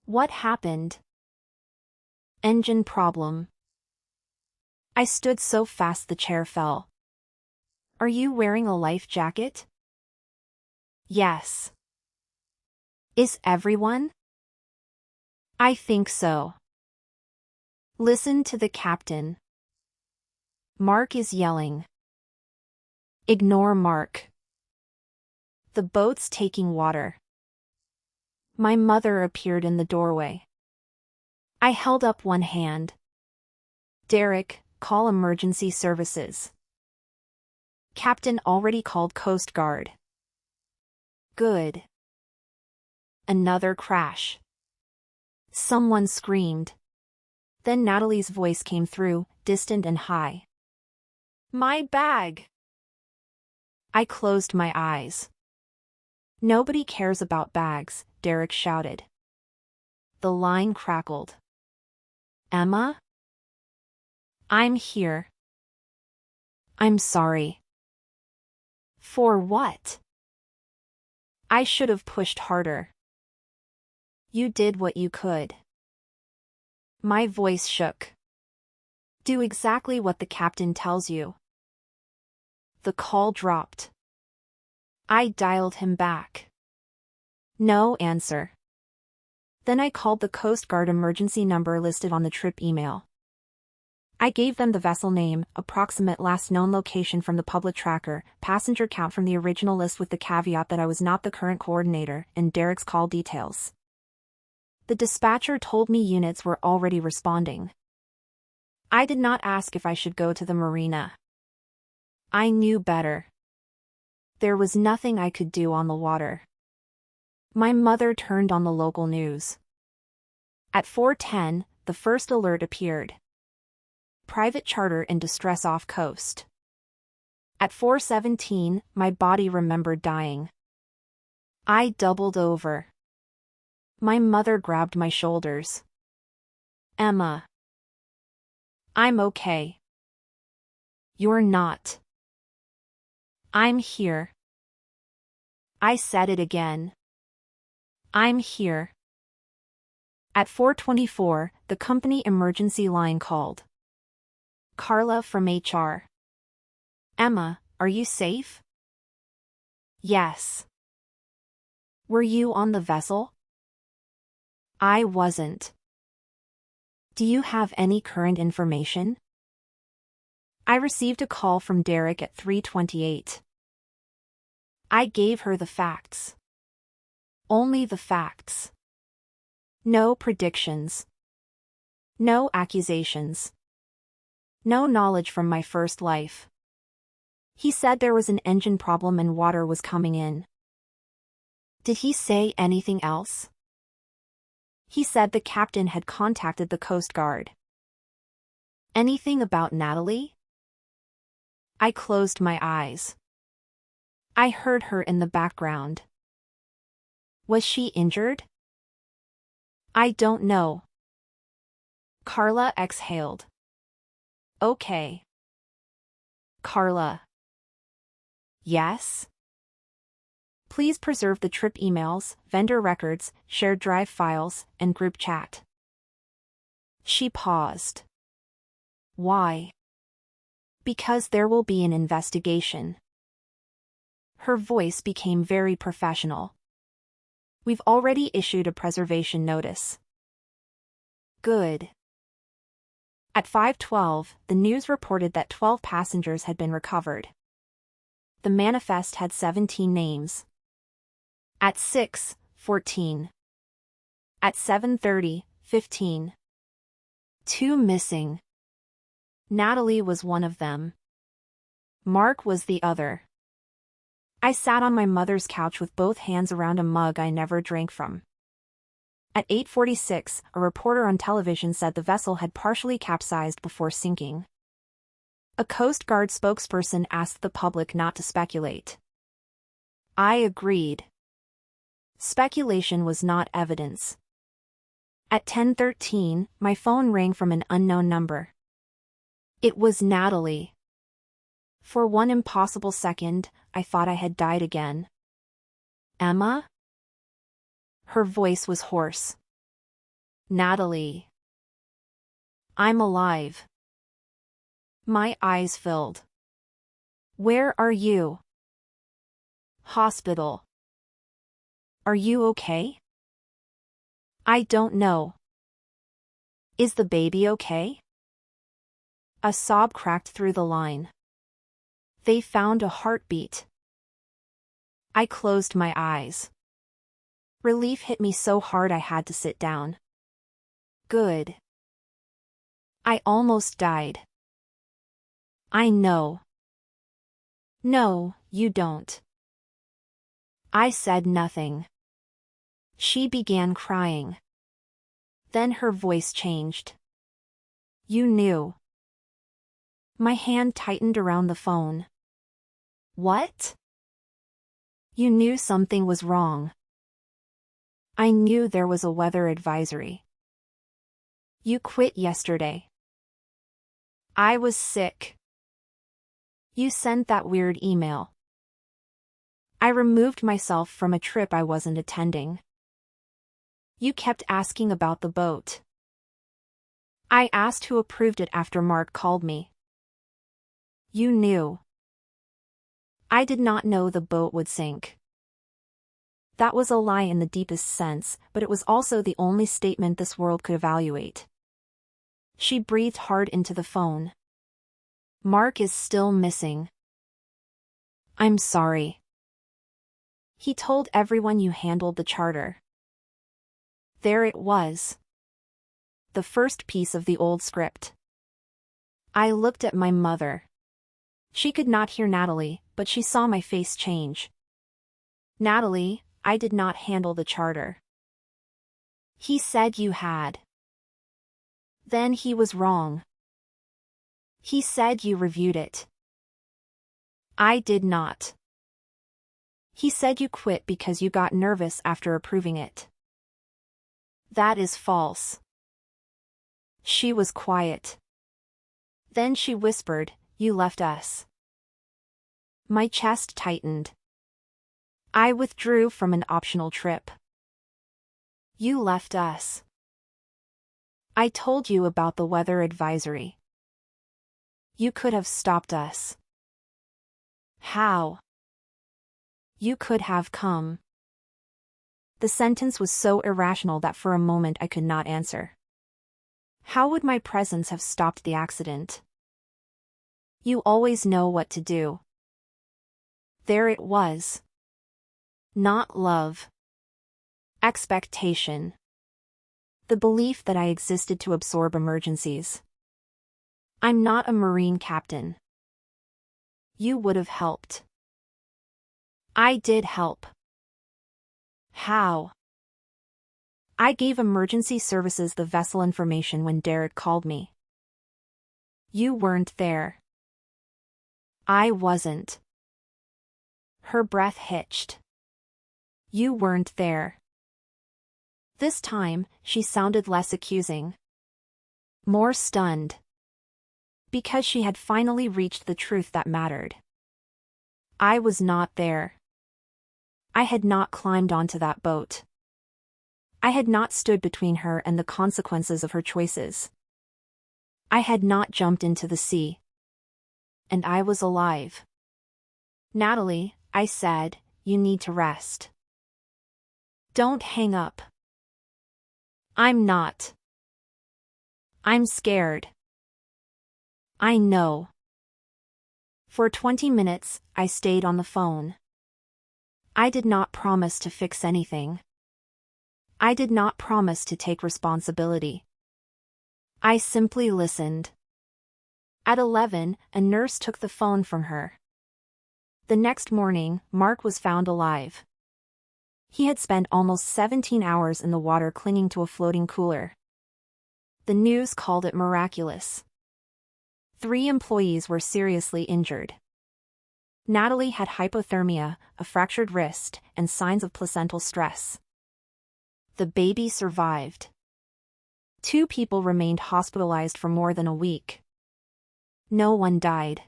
What happened? Engine problem. I stood so fast the chair fell. Are you wearing a life jacket? Yes. Is everyone? I think so. Listen to the captain. Mark is yelling. Ignore Mark. The boat's taking water. My mother appeared in the doorway. I held up one hand. Derek, call emergency services. Captain already called Coast Guard. Good. Another crash. Someone screamed. Then Natalie's voice came through, distant and high. My bag! I closed my eyes. Nobody cares about bags, Derek shouted. The line crackled. Emma? I'm here. I'm sorry. For what? I should have pushed harder. You did what you could. My voice shook. Do exactly what the captain tells you. The call dropped. I dialed him back. No answer. Then I called the Coast Guard emergency number listed on the trip email. I gave them the vessel name, approximate last known location from the public tracker, passenger count from the original list with the caveat that I was not the current coordinator, and Derek's call details. The dispatcher told me units were already responding. I did not ask if I should go to the marina. I knew better. There was nothing I could do on the water. My mother turned on the local news. At 4:10, the first alert appeared. Private charter in distress off coast. At 4:17, my body remembered dying. I doubled over. My mother grabbed my shoulders. Emma. I'm okay. You're not. I'm here. I said it again. I'm here. At 4:24, the company emergency line called. Carla from HR. Emma, are you safe? Yes. Were you on the vessel? I wasn't. Do you have any current information? I received a call from Derek at 3:28. I gave her the facts. Only the facts. No predictions. No accusations. No knowledge from my first life. He said there was an engine problem and water was coming in. Did he say anything else? He said the captain had contacted the Coast Guard. Anything about Natalie? I closed my eyes. I heard her in the background. Was she injured? I don't know. Carla exhaled. Okay. Carla. Yes? Please preserve the trip emails, vendor records, shared drive files, and group chat. She paused. Why? Because there will be an investigation. Her voice became very professional. We've already issued a preservation notice. Good. At 5:12, the news reported that 12 passengers had been recovered. The manifest had 17 names. At 6:14. At 7:30, 15. 2 missing. Natalie was one of them. Mark was the other. I sat on my mother's couch with both hands around a mug I never drank from. At 8:46, a reporter on television said the vessel had partially capsized before sinking. A Coast Guard spokesperson asked the public not to speculate. I agreed. Speculation was not evidence. At 10:13, my phone rang from an unknown number. It was Natalie. For one impossible second, I thought I had died again. Emma? Her voice was hoarse. Natalie. I'm alive. My eyes filled. Where are you? Hospital. Are you okay? I don't know. Is the baby okay? A sob cracked through the line. They found a heartbeat. I closed my eyes. Relief hit me so hard I had to sit down. Good. I almost died. I know. No, you don't. I said nothing. She began crying. Then her voice changed. You knew. My hand tightened around the phone. What? You knew something was wrong. I knew there was a weather advisory. You quit yesterday. I was sick. You sent that weird email. I removed myself from a trip I wasn't attending. You kept asking about the boat. I asked who approved it after Mark called me. You knew. I did not know the boat would sink. That was a lie in the deepest sense, but it was also the only statement this world could evaluate. She breathed hard into the phone. Mark is still missing. I'm sorry. He told everyone you handled the charter. There it was. The first piece of the old script. I looked at my mother. She could not hear Natalie, but she saw my face change. Natalie, I did not handle the charter. He said you had. Then he was wrong. He said you reviewed it. I did not. He said you quit because you got nervous after approving it. That is false. She was quiet. Then she whispered, "You left us." My chest tightened. I withdrew from an optional trip. You left us. I told you about the weather advisory. You could have stopped us. How? You could have come. The sentence was so irrational that for a moment I could not answer. How would my presence have stopped the accident? You always know what to do. There it was. Not love. Expectation. The belief that I existed to absorb emergencies. I'm not a Marine captain. You would have helped. I did help. How? I gave emergency services the vessel information when Derek called me. You weren't there. I wasn't. Her breath hitched. You weren't there. This time, she sounded less accusing. More stunned. Because she had finally reached the truth that mattered. I was not there. I had not climbed onto that boat. I had not stood between her and the consequences of her choices. I had not jumped into the sea. And I was alive. Natalie, I said, you need to rest. Don't hang up. I'm not. I'm scared. I know. For 20 minutes, I stayed on the phone. I did not promise to fix anything. I did not promise to take responsibility. I simply listened. At 11, a nurse took the phone from her. The next morning, Mark was found alive. He had spent almost 17 hours in the water clinging to a floating cooler. The news called it miraculous. 3 employees were seriously injured. Natalie had hypothermia, a fractured wrist, and signs of placental stress. The baby survived. 2 people remained hospitalized for more than a week. No one died.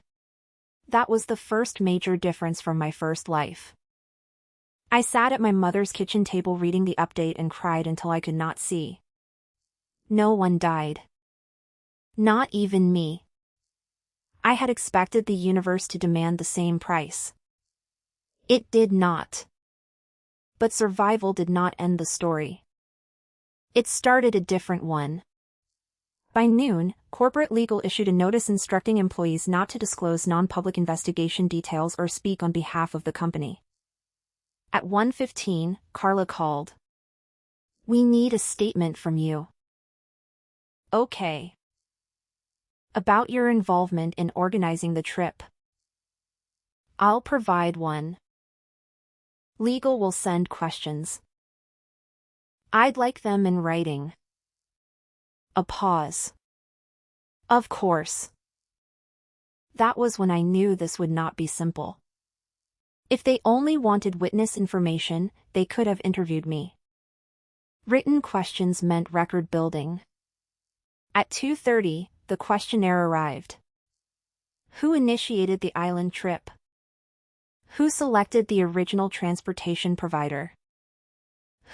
That was the first major difference from my first life. I sat at my mother's kitchen table reading the update and cried until I could not see. No one died. Not even me. I had expected the universe to demand the same price. It did not. But survival did not end the story. It started a different one. By noon, corporate legal issued a notice instructing employees not to disclose non-public investigation details or speak on behalf of the company. At 1:15, Carla called. We need a statement from you. Okay. About your involvement in organizing the trip. I'll provide one. Legal will send questions. I'd like them in writing. A pause. Of course. That was when I knew this would not be simple. If they only wanted witness information, they could have interviewed me. Written questions meant record building. At 2:30, the questionnaire arrived. Who initiated the island trip? Who selected the original transportation provider?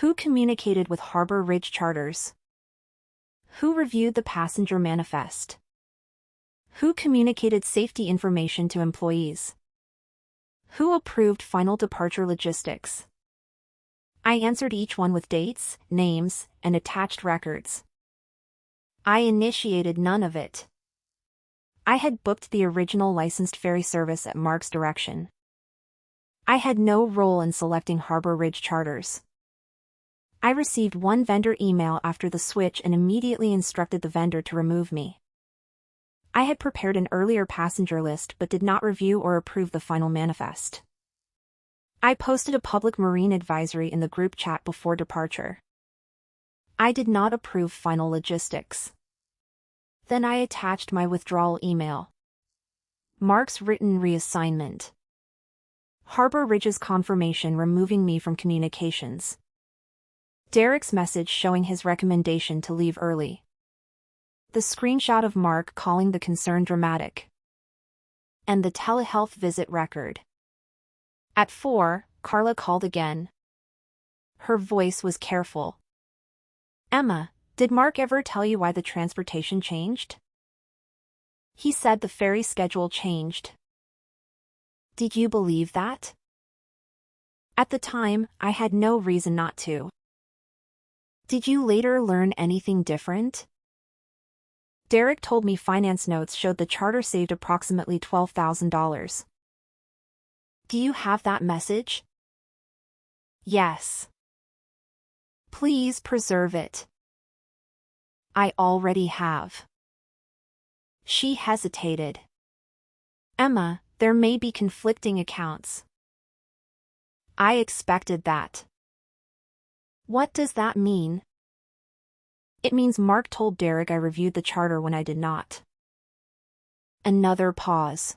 Who communicated with Harbor Ridge Charters? Who reviewed the passenger manifest? Who communicated safety information to employees? Who approved final departure logistics? I answered each one with dates, names, and attached records. I initiated none of it. I had booked the original licensed ferry service at Mark's direction. I had no role in selecting Harbor Ridge Charters. I received one vendor email after the switch and immediately instructed the vendor to remove me. I had prepared an earlier passenger list but did not review or approve the final manifest. I posted a public marine advisory in the group chat before departure. I did not approve final logistics. Then I attached my withdrawal email. Mark's written reassignment. Harbor Ridge's confirmation removing me from communications. Derek's message showing his recommendation to leave early. The screenshot of Mark calling the concern dramatic. And the telehealth visit record. At 4, Carla called again. Her voice was careful. Emma, did Mark ever tell you why the transportation changed? He said the ferry schedule changed. Did you believe that? At the time, I had no reason not to. Did you later learn anything different? Derek told me finance notes showed the charter saved approximately $12,000. Do you have that message? Yes. Please preserve it. I already have. She hesitated. Emma, there may be conflicting accounts. I expected that. What does that mean? It means Mark told Derek I reviewed the charter when I did not. Another pause.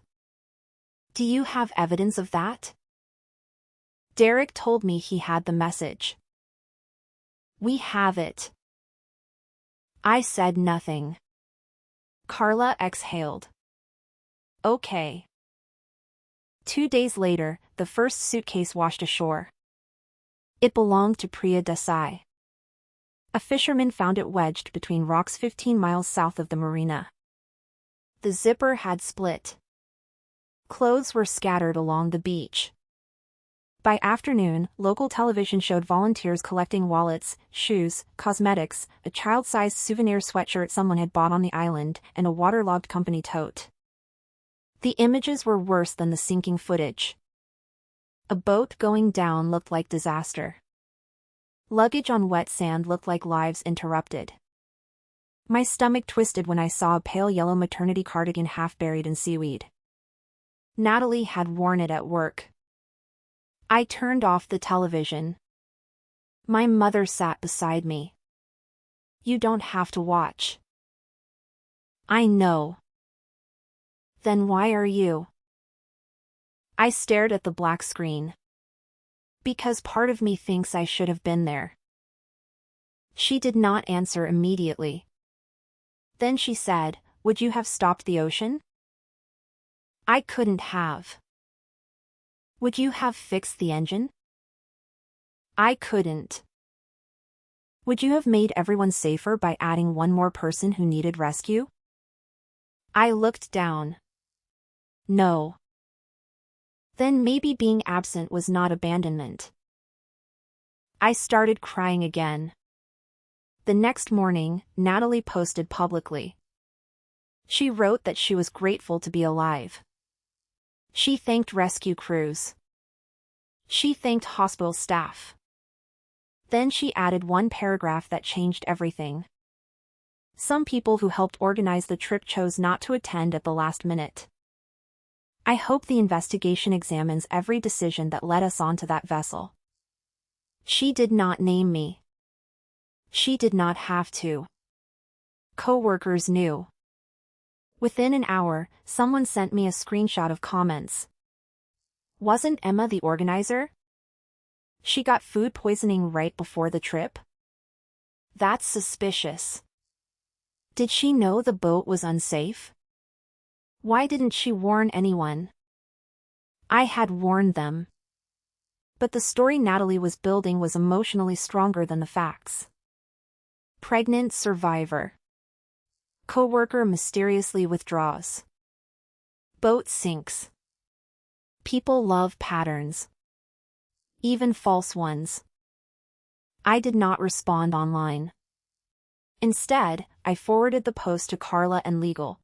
Do you have evidence of that? Derek told me he had the message. We have it. I said nothing. Carla exhaled. Okay. 2 days later, the first suitcase washed ashore. It belonged to Priya Desai. A fisherman found it wedged between rocks 15 miles south of the marina. The zipper had split. Clothes were scattered along the beach. By afternoon, local television showed volunteers collecting wallets, shoes, cosmetics, a child-sized souvenir sweatshirt someone had bought on the island, and a waterlogged company tote. The images were worse than the sinking footage. A boat going down looked like disaster. Luggage on wet sand looked like lives interrupted. My stomach twisted when I saw a pale yellow maternity cardigan half buried in seaweed. Natalie had worn it at work. I turned off the television. My mother sat beside me. You don't have to watch. I know. Then why are you? I stared at the black screen. Because part of me thinks I should have been there. She did not answer immediately. Then she said, would you have stopped the ocean? I couldn't have. Would you have fixed the engine? I couldn't. Would you have made everyone safer by adding one more person who needed rescue? I looked down. No. Then maybe being absent was not abandonment. I started crying again. The next morning, Natalie posted publicly. She wrote that she was grateful to be alive. She thanked rescue crews. She thanked hospital staff. Then she added one paragraph that changed everything. Some people who helped organize the trip chose not to attend at the last minute. I hope the investigation examines every decision that led us onto that vessel. She did not name me. She did not have to. Coworkers knew. Within an hour, someone sent me a screenshot of comments. Wasn't Emma the organizer? She got food poisoning right before the trip? That's suspicious. Did she know the boat was unsafe? Why didn't she warn anyone? I had warned them. But the story Natalie was building was emotionally stronger than the facts. Pregnant survivor. Coworker mysteriously withdraws. Boat sinks. People love patterns. Even false ones. I did not respond online. Instead, I forwarded the post to Carla and legal.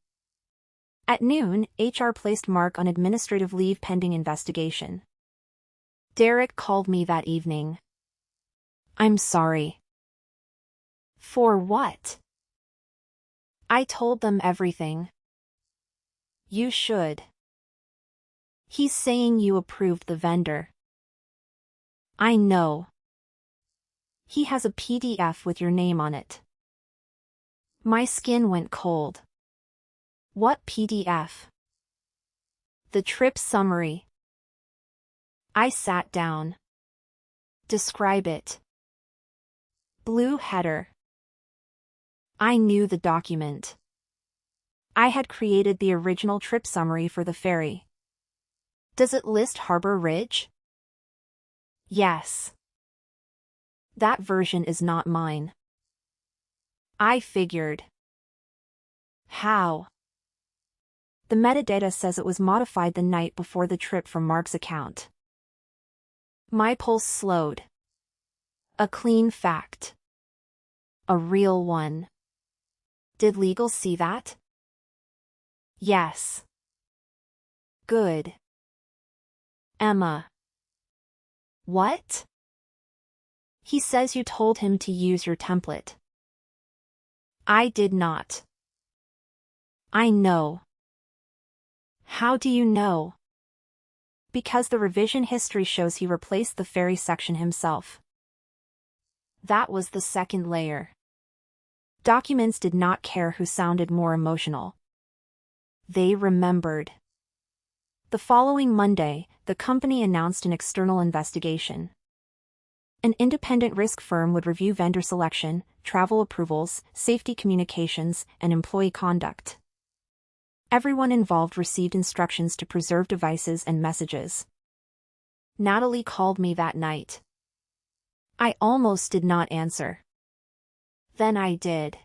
At noon, HR placed Mark on administrative leave pending investigation. Derek called me that evening. I'm sorry. For what? I told them everything. You should. He's saying you approved the vendor. I know. He has a PDF with your name on it. My skin went cold. What PDF? The trip summary. I sat down. Describe it. Blue header. I knew the document. I had created the original trip summary for the ferry. Does it list Harbor Ridge? Yes. That version is not mine. I figured. How? The metadata says it was modified the night before the trip from Mark's account. My pulse slowed. A clean fact. A real one. Did legal see that? Yes. Good. Emma. What? He says you told him to use your template. I did not. I know. How do you know? Because the revision history shows he replaced the ferry section himself. That was the second layer. Documents did not care who sounded more emotional. They remembered. The following Monday, the company announced an external investigation. An independent risk firm would review vendor selection, travel approvals, safety communications, and employee conduct. Everyone involved received instructions to preserve devices and messages. Natalie called me that night. I almost did not answer. Then I did.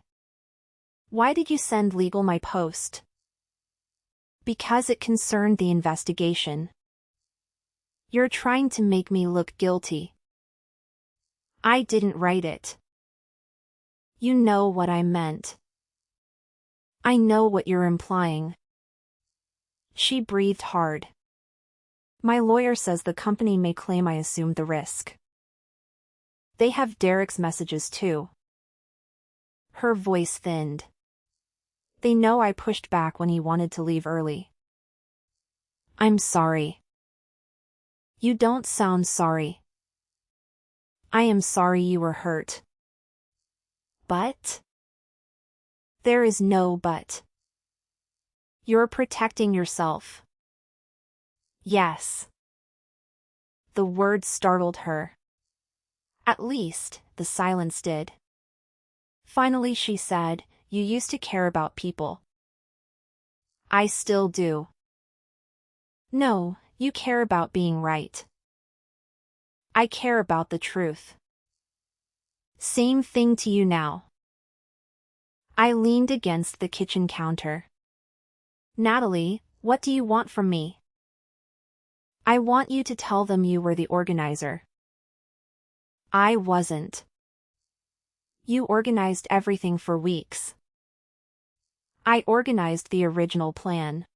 Why did you send legal my post? Because it concerned the investigation. You're trying to make me look guilty. I didn't write it. You know what I meant. I know what you're implying. She breathed hard. My lawyer says the company may claim I assumed the risk. They have Derek's messages too. Her voice thinned. They know I pushed back when he wanted to leave early. I'm sorry. You don't sound sorry. I am sorry you were hurt. But? There is no but. You're protecting yourself. Yes. The words startled her. At least, the silence did. Finally she said, you used to care about people. I still do. No, you care about being right. I care about the truth. Same thing to you now. I leaned against the kitchen counter. Natalie, what do you want from me? I want you to tell them you were the organizer. I wasn't. You organized everything for weeks. I organized the original plan.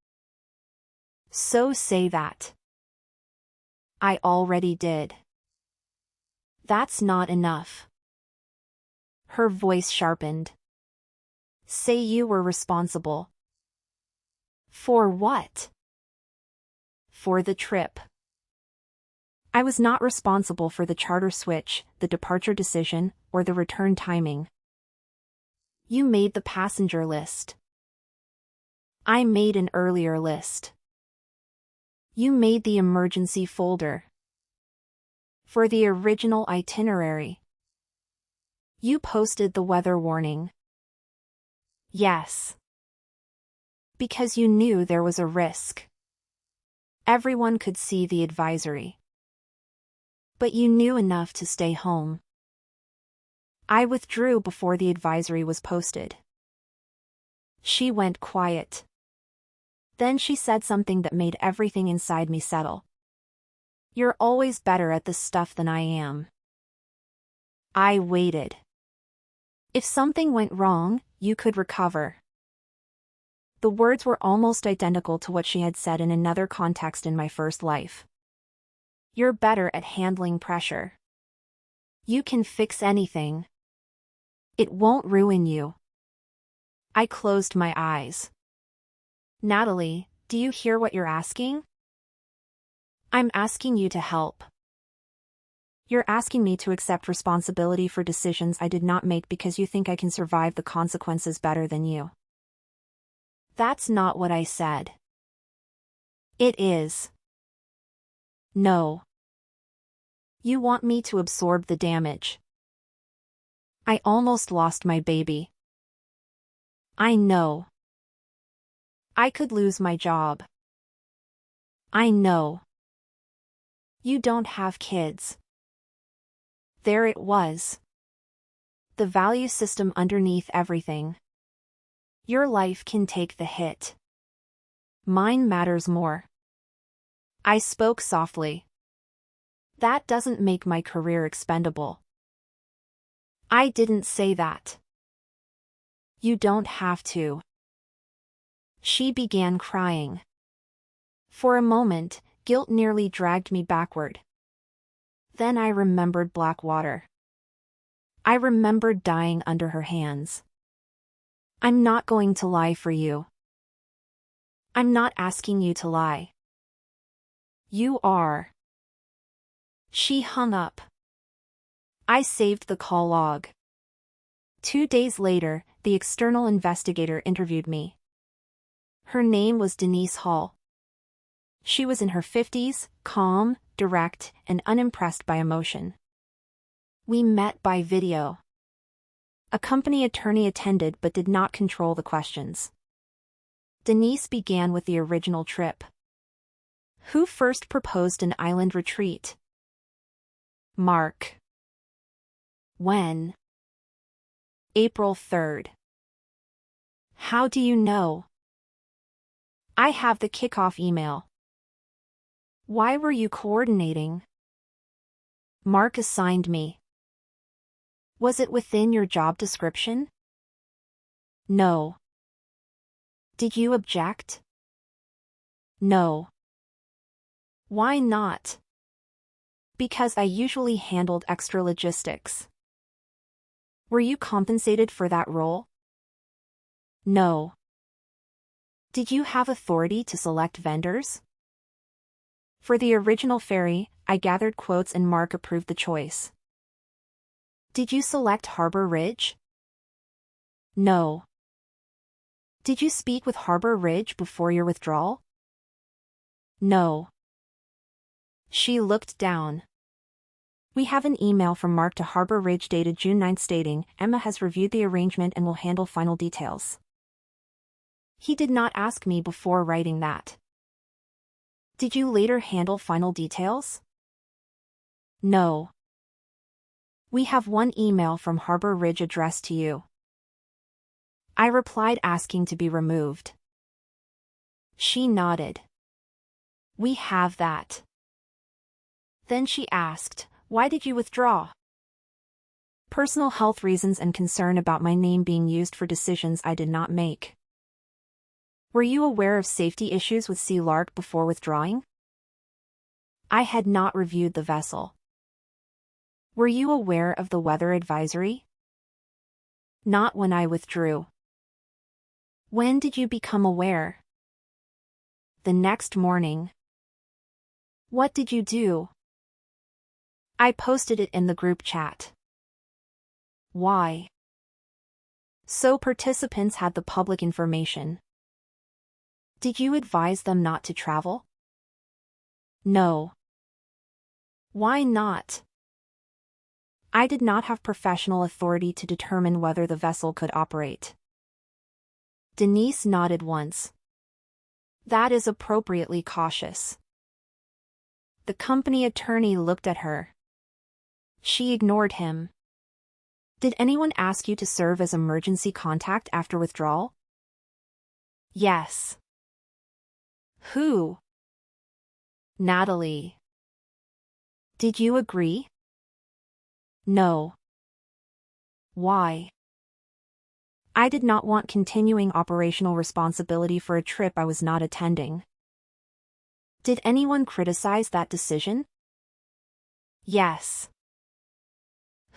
So say that. I already did. That's not enough. Her voice sharpened. Say you were responsible. For what? For the trip. I was not responsible for the charter switch, the departure decision, or the return timing. You made the passenger list. I made an earlier list. You made the emergency folder. For the original itinerary. You posted the weather warning. Yes. Because you knew there was a risk. Everyone could see the advisory. But you knew enough to stay home. I withdrew before the advisory was posted. She went quiet. Then she said something that made everything inside me settle. You're always better at this stuff than I am. I waited. If something went wrong, you could recover. The words were almost identical to what she had said in another context in my first life. You're better at handling pressure. You can fix anything. It won't ruin you. I closed my eyes. Natalie, do you hear what you're asking? I'm asking you to help. You're asking me to accept responsibility for decisions I did not make because you think I can survive the consequences better than you. That's not what I said. It is. No. You want me to absorb the damage. I almost lost my baby. I know. I could lose my job. I know. You don't have kids. There it was. The value system underneath everything. Your life can take the hit. Mine matters more. I spoke softly. That doesn't make my career expendable. I didn't say that. You don't have to. She began crying. For a moment, guilt nearly dragged me backward. Then I remembered Blackwater. I remembered dying under her hands. I'm not going to lie for you. I'm not asking you to lie. You are. She hung up. I saved the call log. 2 days later, the external investigator interviewed me. Her name was Denise Hall. She was in her 50s, calm, direct, and unimpressed by emotion. We met by video. A company attorney attended but did not control the questions. Denise began with the original trip. Who first proposed an island retreat? Mark. When? April 3rd. How do you know? I have the kickoff email. Why were you coordinating? Mark assigned me. Was it within your job description? No. Did you object? No. Why not? Because I usually handled extra logistics. Were you compensated for that role? No. Did you have authority to select vendors? For the original ferry, I gathered quotes and Mark approved the choice. Did you select Harbor Ridge? No. Did you speak with Harbor Ridge before your withdrawal? No. She looked down. We have an email from Mark to Harbor Ridge dated June 9 stating, Emma has reviewed the arrangement and will handle final details. He did not ask me before writing that. Did you later handle final details? No. We have one email from Harbor Ridge addressed to you. I replied asking to be removed. She nodded. We have that. Then she asked, why did you withdraw? Personal health reasons and concern about my name being used for decisions I did not make. Were you aware of safety issues with Sea Lark before withdrawing? I had not reviewed the vessel. Were you aware of the weather advisory? Not when I withdrew. When did you become aware? The next morning. What did you do? I posted it in the group chat. Why? So participants had the public information. Did you advise them not to travel? No. Why not? I did not have professional authority to determine whether the vessel could operate. Denise nodded once. That is appropriately cautious. The company attorney looked at her. She ignored him. Did anyone ask you to serve as emergency contact after withdrawal? Yes. Who? Natalie. Did you agree? No. Why? I did not want continuing operational responsibility for a trip I was not attending. Did anyone criticize that decision? Yes.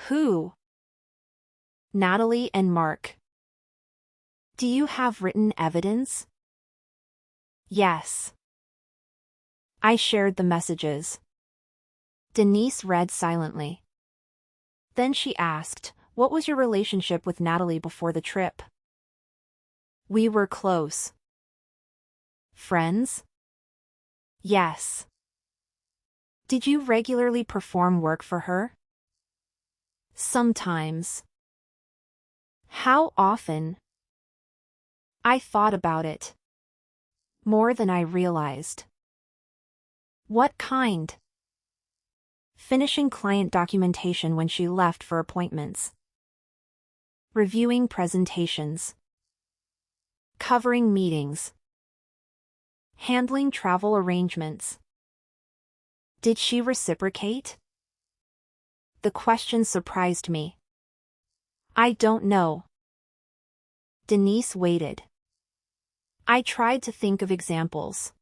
Who? Natalie and Mark. Do you have written evidence? Yes. I shared the messages. Denise read silently. Then she asked, "What was your relationship with Natalie before the trip?" "We were close." "Friends?" "Yes." "Did you regularly perform work for her?" "Sometimes." "How often?" "I thought about it. More than I realized." "What kind?" "Finishing client documentation when she left for appointments. Reviewing presentations. Covering meetings. Handling travel arrangements." "Did she reciprocate?" The question surprised me. "I don't know." Denise waited. I tried to think of examples.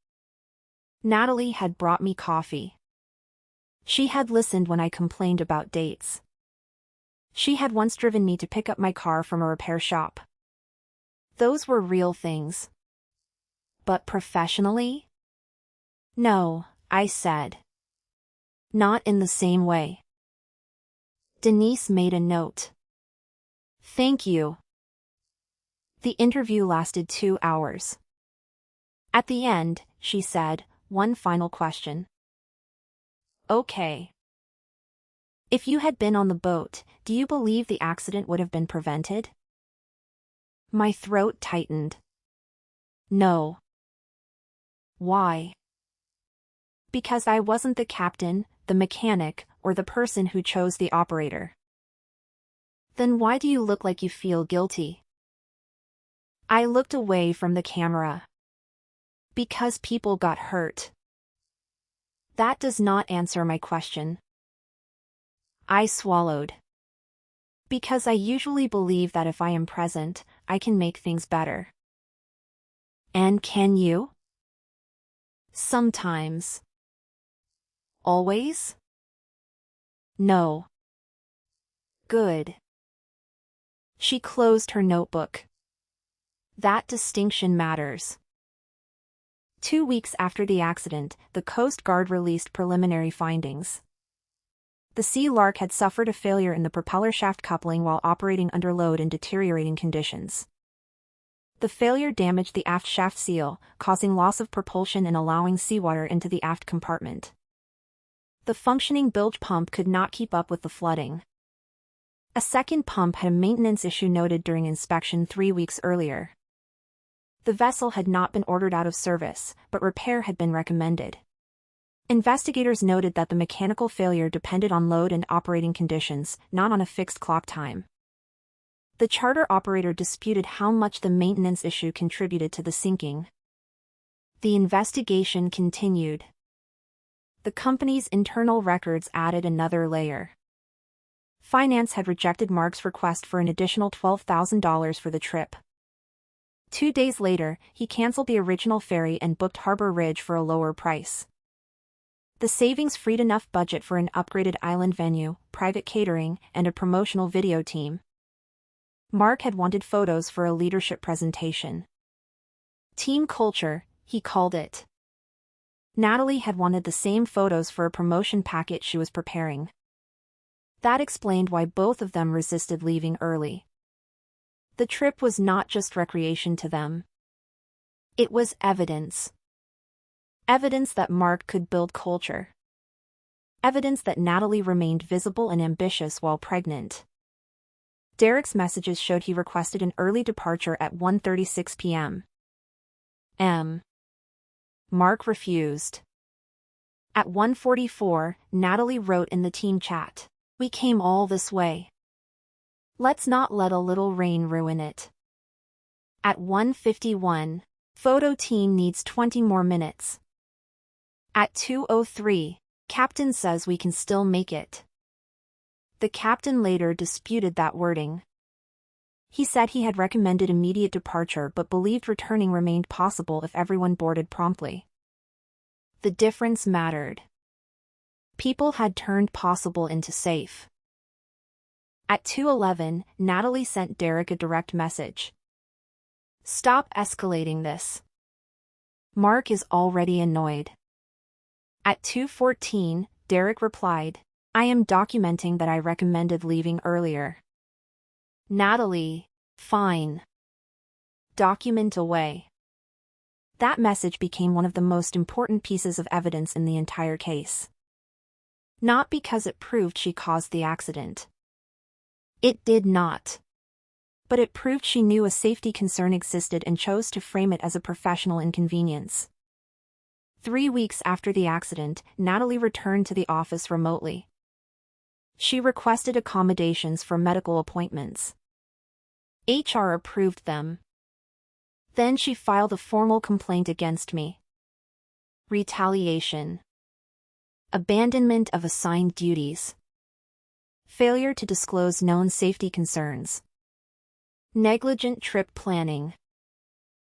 Natalie had brought me coffee. She had listened when I complained about dates. She had once driven me to pick up my car from a repair shop. Those were real things. But professionally? No, I said. Not in the same way. Denise made a note. "Thank you." The interview lasted 2 hours. At the end, she said, "One final question." "Okay. If you had been on the boat, do you believe the accident would have been prevented?" My throat tightened. No. Why? Because I wasn't the captain, the mechanic, or the person who chose the operator. Then why do you look like you feel guilty? I looked away from the camera. Because people got hurt. That does not answer my question. I swallowed. Because I usually believe that if I am present, I can make things better. And can you? Sometimes. Always? No. Good. She closed her notebook. That distinction matters. 2 weeks after the accident, the Coast Guard released preliminary findings. The Sea Lark had suffered a failure in the propeller shaft coupling while operating under load in deteriorating conditions. The failure damaged the aft shaft seal, causing loss of propulsion and allowing seawater into the aft compartment. The functioning bilge pump could not keep up with the flooding. A second pump had a maintenance issue noted during inspection 3 weeks earlier. The vessel had not been ordered out of service, but repair had been recommended. Investigators noted that the mechanical failure depended on load and operating conditions, not on a fixed clock time. The charter operator disputed how much the maintenance issue contributed to the sinking. The investigation continued. The company's internal records added another layer. Finance had rejected Mark's request for an additional $12,000 for the trip. 2 days later, he canceled the original ferry and booked Harbor Ridge for a lower price. The savings freed enough budget for an upgraded island venue, private catering, and a promotional video team. Mark had wanted photos for a leadership presentation. Team culture, he called it. Natalie had wanted the same photos for a promotion packet she was preparing. That explained why both of them resisted leaving early. The trip was not just recreation to them. It was evidence. Evidence that Mark could build culture. Evidence that Natalie remained visible and ambitious while pregnant. Derek's messages showed he requested an early departure at 1:36 p.m. Mark refused. At 1:44, Natalie wrote in the team chat, "We came all this way. Let's not let a little rain ruin it." At 1:51, photo team needs 20 more minutes. At 2:03, captain says we can still make it. The captain later disputed that wording. He said he had recommended immediate departure but believed returning remained possible if everyone boarded promptly. The difference mattered. People had turned possible into safe. At 2:11, Natalie sent Derek a direct message. "Stop escalating this. Mark is already annoyed." At 2:14, Derek replied. I am documenting that I recommended leaving earlier. Natalie. Fine. Document away. That message became one of the most important pieces of evidence in the entire case. Not because it proved she caused the accident. It did not. But it proved she knew a safety concern existed and chose to frame it as a professional inconvenience. 3 weeks after the accident, Natalie returned to the office remotely. She requested accommodations for medical appointments. HR approved them. Then she filed a formal complaint against me. Retaliation. Abandonment of assigned duties. Failure to disclose known safety concerns. Negligent trip planning.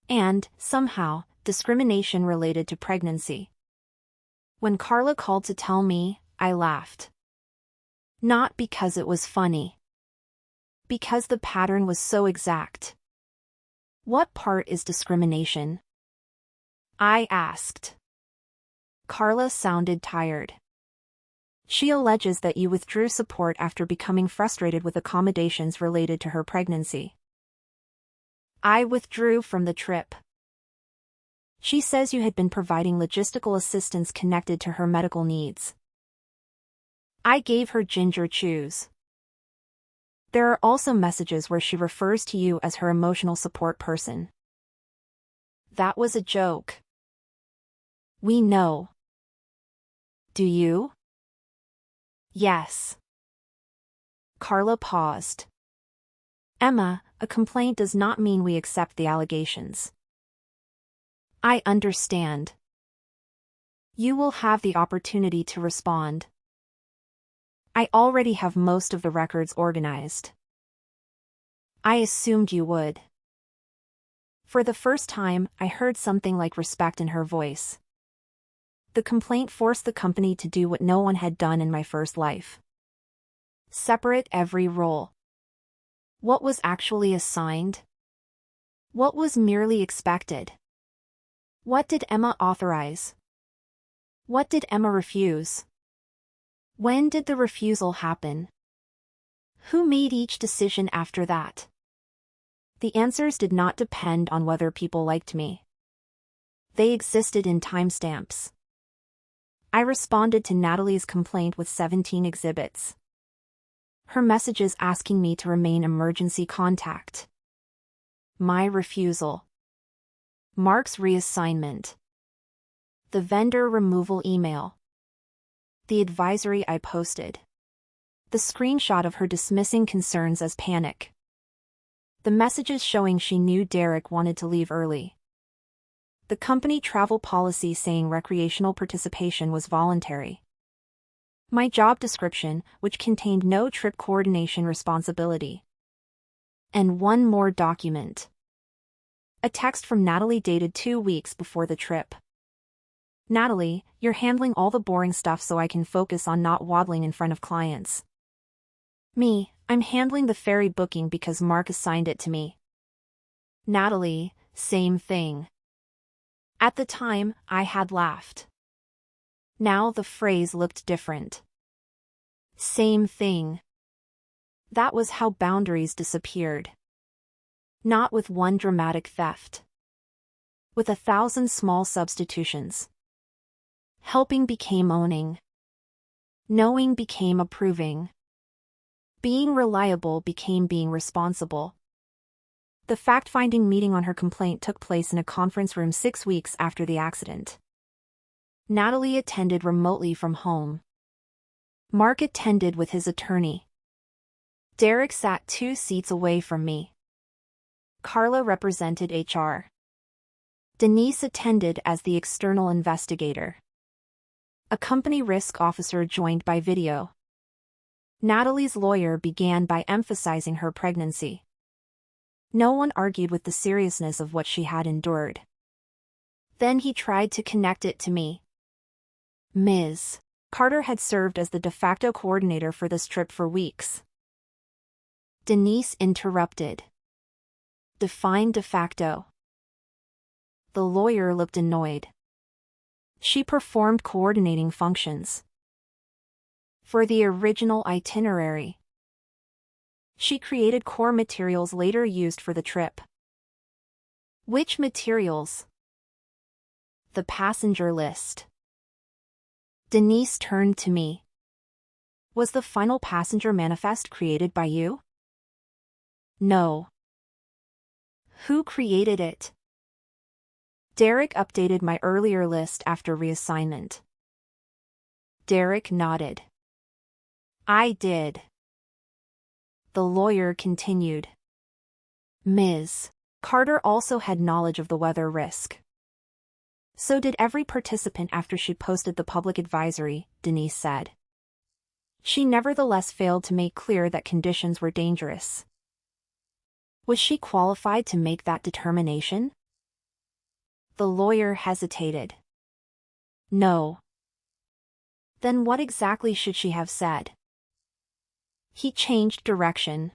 And, somehow, discrimination related to pregnancy. When Carla called to tell me, I laughed. Not because it was funny. Because the pattern was so exact. What part is discrimination? I asked. Carla sounded tired. She alleges that you withdrew support after becoming frustrated with accommodations related to her pregnancy. I withdrew from the trip. She says you had been providing logistical assistance connected to her medical needs. I gave her ginger chews. There are also messages where she refers to you as her emotional support person. That was a joke. We know. Do you? Yes. Carla paused. Emma, a complaint does not mean we accept the allegations. I understand. You will have the opportunity to respond. I already have most of the records organized. I assumed you would. For the first time, I heard something like respect in her voice. The complaint forced the company to do what no one had done in my first life. Separate every role. What was actually assigned? What was merely expected? What did Emma authorize? What did Emma refuse? When did the refusal happen? Who made each decision after that? The answers did not depend on whether people liked me. They existed in timestamps. I responded to Natalie's complaint with 17 exhibits. Her messages asking me to remain emergency contact. My refusal. Mark's reassignment. The vendor removal email. The advisory I posted. The screenshot of her dismissing concerns as panic. The messages showing she knew Derek wanted to leave early. The company travel policy saying recreational participation was voluntary. My job description, which contained no trip coordination responsibility. And one more document. A text from Natalie dated 2 weeks before the trip. Natalie, you're handling all the boring stuff so I can focus on not waddling in front of clients. Me, I'm handling the ferry booking because Mark assigned it to me. Natalie, same thing. At the time, I had laughed. Now the phrase looked different. Same thing. That was how boundaries disappeared. Not with one dramatic theft. With 1,000 small substitutions. Helping became owning. Knowing became approving. Being reliable became being responsible. The fact-finding meeting on her complaint took place in a conference room 6 weeks after the accident. Natalie attended remotely from home. Mark attended with his attorney. Derek sat 2 seats away from me. Carla represented HR. Denise attended as the external investigator. A company risk officer joined by video. Natalie's lawyer began by emphasizing her pregnancy. No one argued with the seriousness of what she had endured. Then he tried to connect it to me. Ms. Carter had served as the de facto coordinator for this trip for weeks. Denise interrupted. Define de facto. The lawyer looked annoyed. She performed coordinating functions. For the original itinerary. She created core materials later used for the trip. Which materials? The passenger list. Denise turned to me. Was the final passenger manifest created by you? No. Who created it? Derek updated my earlier list after reassignment. Derek nodded. I did. The lawyer continued. Ms. Carter also had knowledge of the weather risk. So did every participant after she posted the public advisory, Denise said. She nevertheless failed to make clear that conditions were dangerous. Was she qualified to make that determination? The lawyer hesitated. No. Then what exactly should she have said? He changed direction.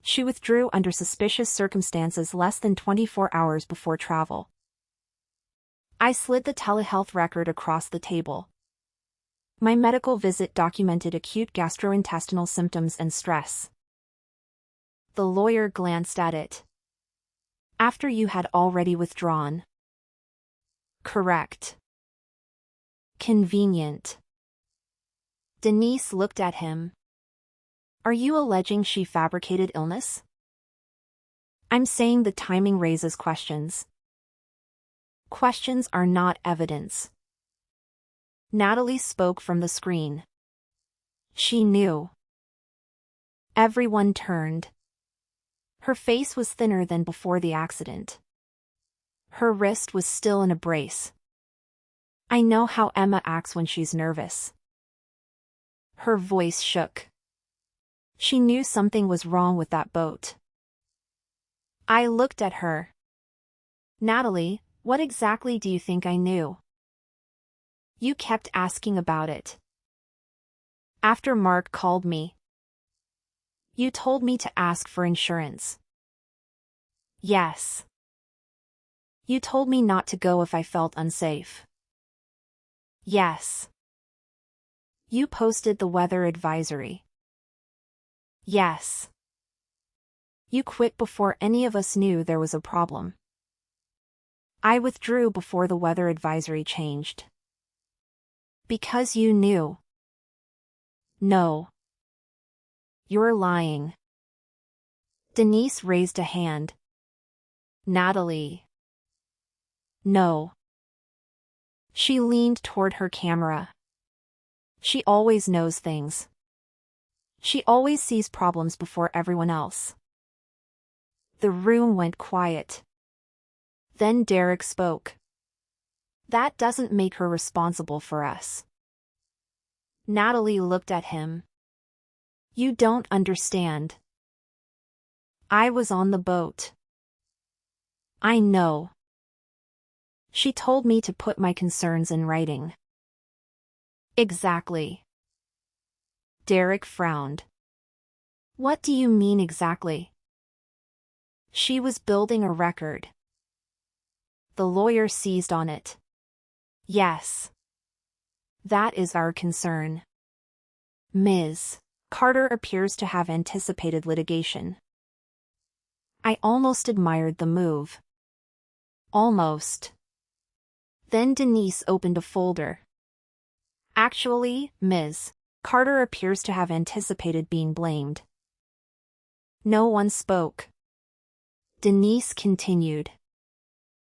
She withdrew under suspicious circumstances less than 24 hours before travel. I slid the telehealth record across the table. My medical visit documented acute gastrointestinal symptoms and stress. The lawyer glanced at it. After you had already withdrawn. Correct. Convenient. Denise looked at him. Are you alleging she fabricated illness? I'm saying the timing raises questions. Questions are not evidence. Natalie spoke from the screen. She knew. Everyone turned. Her face was thinner than before the accident. Her wrist was still in a brace. I know how Emma acts when she's nervous. Her voice shook. She knew something was wrong with that boat. I looked at her. Natalie, what exactly do you think I knew? You kept asking about it. After Mark called me. You told me to ask for insurance. Yes. You told me not to go if I felt unsafe. Yes. You posted the weather advisory. Yes. You quit before any of us knew there was a problem. I withdrew before the weather advisory changed. Because you knew. No. You're lying. Denise raised a hand. Natalie. No. She leaned toward her camera. She always knows things. She always sees problems before everyone else. The room went quiet. Then Derek spoke. That doesn't make her responsible for us. Natalie looked at him. You don't understand. I was on the boat. I know. She told me to put my concerns in writing. Exactly. Derek frowned. What do you mean exactly? She was building a record. The lawyer seized on it. Yes. That is our concern. Ms. Carter appears to have anticipated litigation. I almost admired the move. Almost. Then Denise opened a folder. Actually, Ms. Carter appears to have anticipated being blamed. No one spoke. Denise continued.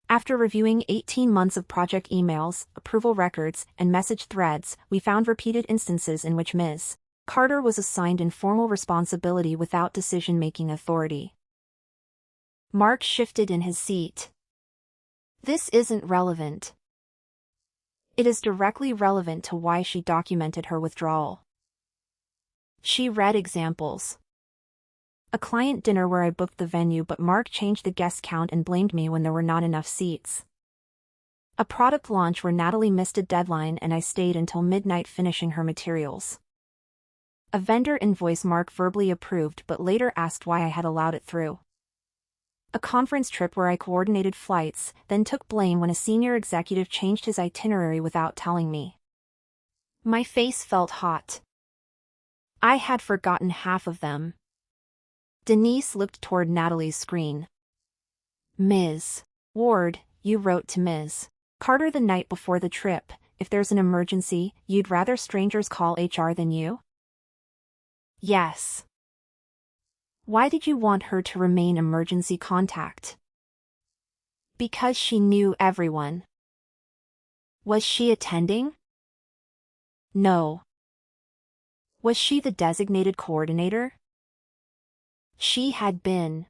After reviewing 18 months of project emails, approval records, and message threads, we found repeated instances in which Ms. Carter was assigned informal responsibility without decision-making authority. Mark shifted in his seat. This isn't relevant. It is directly relevant to why she documented her withdrawal. She read examples. A client dinner where I booked the venue but Mark changed the guest count and blamed me when there were not enough seats. A product launch where Natalie missed a deadline and I stayed until midnight finishing her materials. A vendor invoice Mark verbally approved but later asked why I had allowed it through. A conference trip where I coordinated flights, then took blame when a senior executive changed his itinerary without telling me. My face felt hot. I had forgotten half of them. Denise looked toward Natalie's screen. Ms. Ward, you wrote to Ms. Carter the night before the trip, if there's an emergency, you'd rather strangers call HR than you? Yes. Why did you want her to remain emergency contact? Because she knew everyone. Was she attending? No. Was she the designated coordinator? She had been.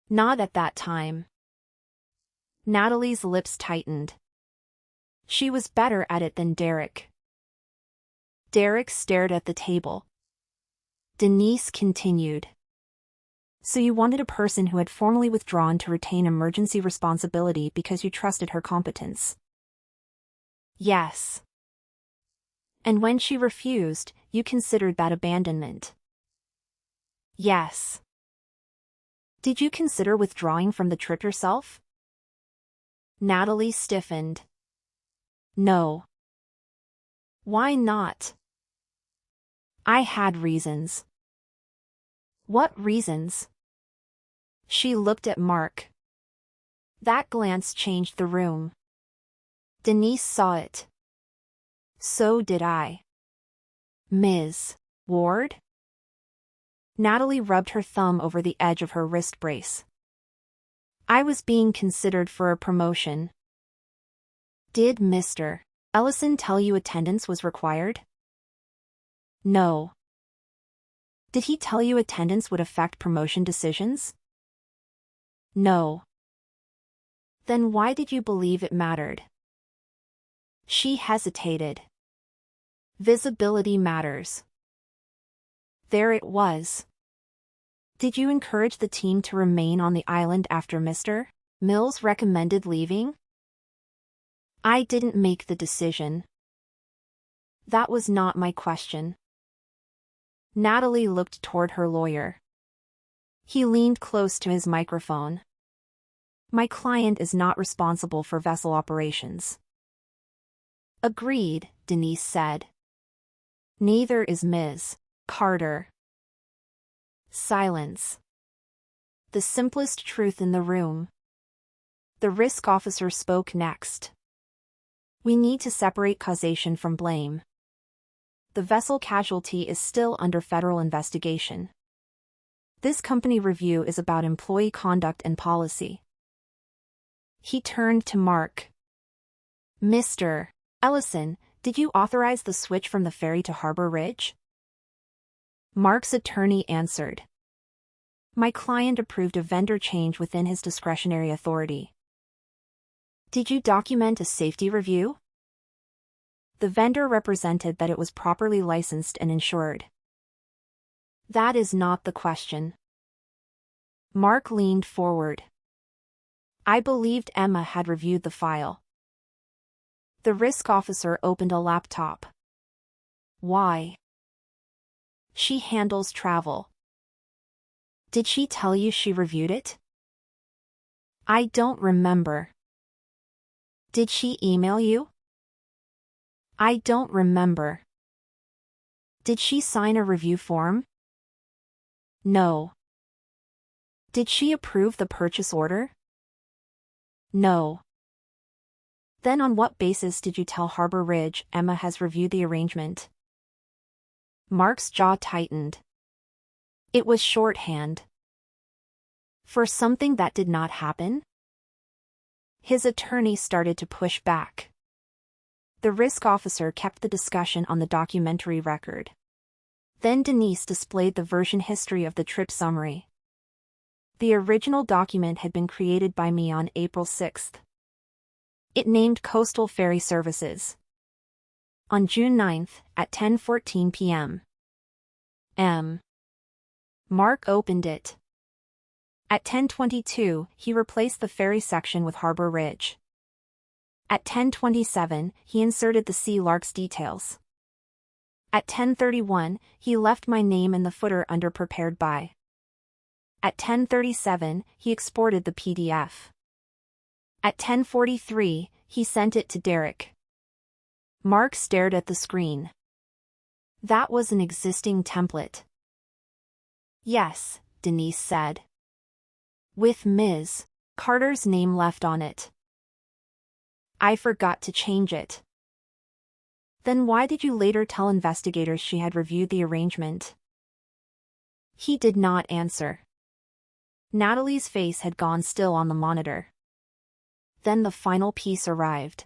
Not at that time. Natalie's lips tightened. She was better at it than Derek. Derek stared at the table. Denise continued. So you wanted a person who had formally withdrawn to retain emergency responsibility because you trusted her competence? Yes. And when she refused, you considered that abandonment? Yes. Did you consider withdrawing from the trip yourself? Natalie stiffened. No. Why not? I had reasons. What reasons? She looked at Mark. That glance changed the room. Denise saw it. So did I. Ms. Ward? Natalie rubbed her thumb over the edge of her wrist brace. I was being considered for a promotion. Did Mr. Ellison tell you attendance was required? No. Did he tell you attendance would affect promotion decisions? No. Then why did you believe it mattered? She hesitated. Visibility matters. There it was. Did you encourage the team to remain on the island after Mr. Mills recommended leaving? I didn't make the decision. That was not my question. Natalie looked toward her lawyer. He leaned close to his microphone. My client is not responsible for vessel operations. Agreed, Denise said. Neither is Ms. Carter. Silence. The simplest truth in the room. The risk officer spoke next. We need to separate causation from blame. The vessel casualty is still under federal investigation. This company review is about employee conduct and policy. He turned to Mark. Mr. Ellison, did you authorize the switch from the ferry to Harbor Ridge? Mark's attorney answered. My client approved a vendor change within his discretionary authority. Did you document a safety review? The vendor represented that it was properly licensed and insured. That is not the question. Mark leaned forward. I believed Emma had reviewed the file. The risk officer opened a laptop. Why? She handles travel. Did she tell you she reviewed it? I don't remember. Did she email you? I don't remember. Did she sign a review form? No. Did she approve the purchase order? No. Then on what basis did you tell Harbor Ridge Emma has reviewed the arrangement? Mark's jaw tightened. It was shorthand. For something that did not happen? His attorney started to push back. The risk officer kept the discussion on the documentary record. Then Denise displayed the version history of the trip summary. The original document had been created by me on April 6th. It named Coastal Ferry Services. On June 9th, at 10:14 p.m. Mark opened it. At 10:22, he replaced the ferry section with Harbor Ridge. At 10:27, he inserted the Sea Lark's details. At 10:31, he left my name in the footer under Prepared by. At 10:37, he exported the PDF. At 10:43, he sent it to Derek. Mark stared at the screen. That was an existing template. Yes, Denise said. With Ms. Carter's name left on it. I forgot to change it. Then why did you later tell investigators she had reviewed the arrangement? He did not answer. Natalie's face had gone still on the monitor. Then the final piece arrived.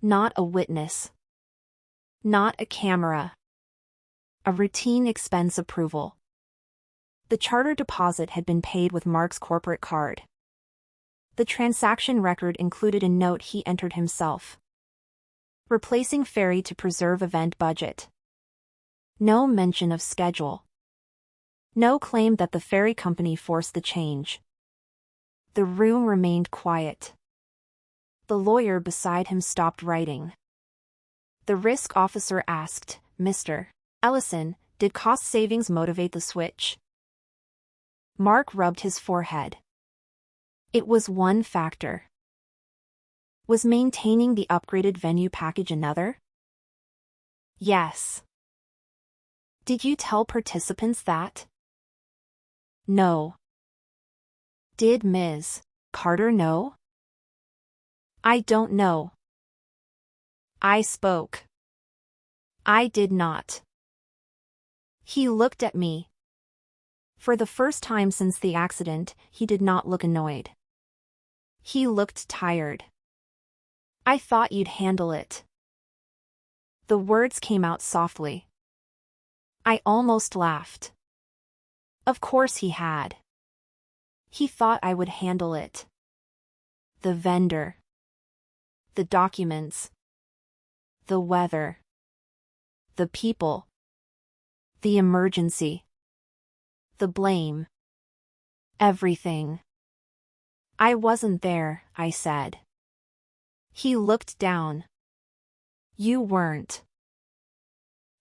Not a witness. Not a camera. A routine expense approval. The charter deposit had been paid with Mark's corporate card. The transaction record included a note he entered himself. Replacing ferry to preserve event budget. No mention of schedule. No claim that the ferry company forced the change. The room remained quiet. The lawyer beside him stopped writing. The risk officer asked, Mr. Ellison, did cost savings motivate the switch? Mark rubbed his forehead. It was one factor. Was maintaining the upgraded venue package another? Yes. Did you tell participants that? No. Did Ms. Carter know? I don't know. I spoke. I did not. He looked at me. For the first time since the accident, he did not look annoyed. He looked tired. I thought you'd handle it. The words came out softly. I almost laughed. Of course he had. He thought I would handle it. The vendor. The documents. The weather. The people. The emergency. The blame. Everything. I wasn't there, I said. He looked down. You weren't.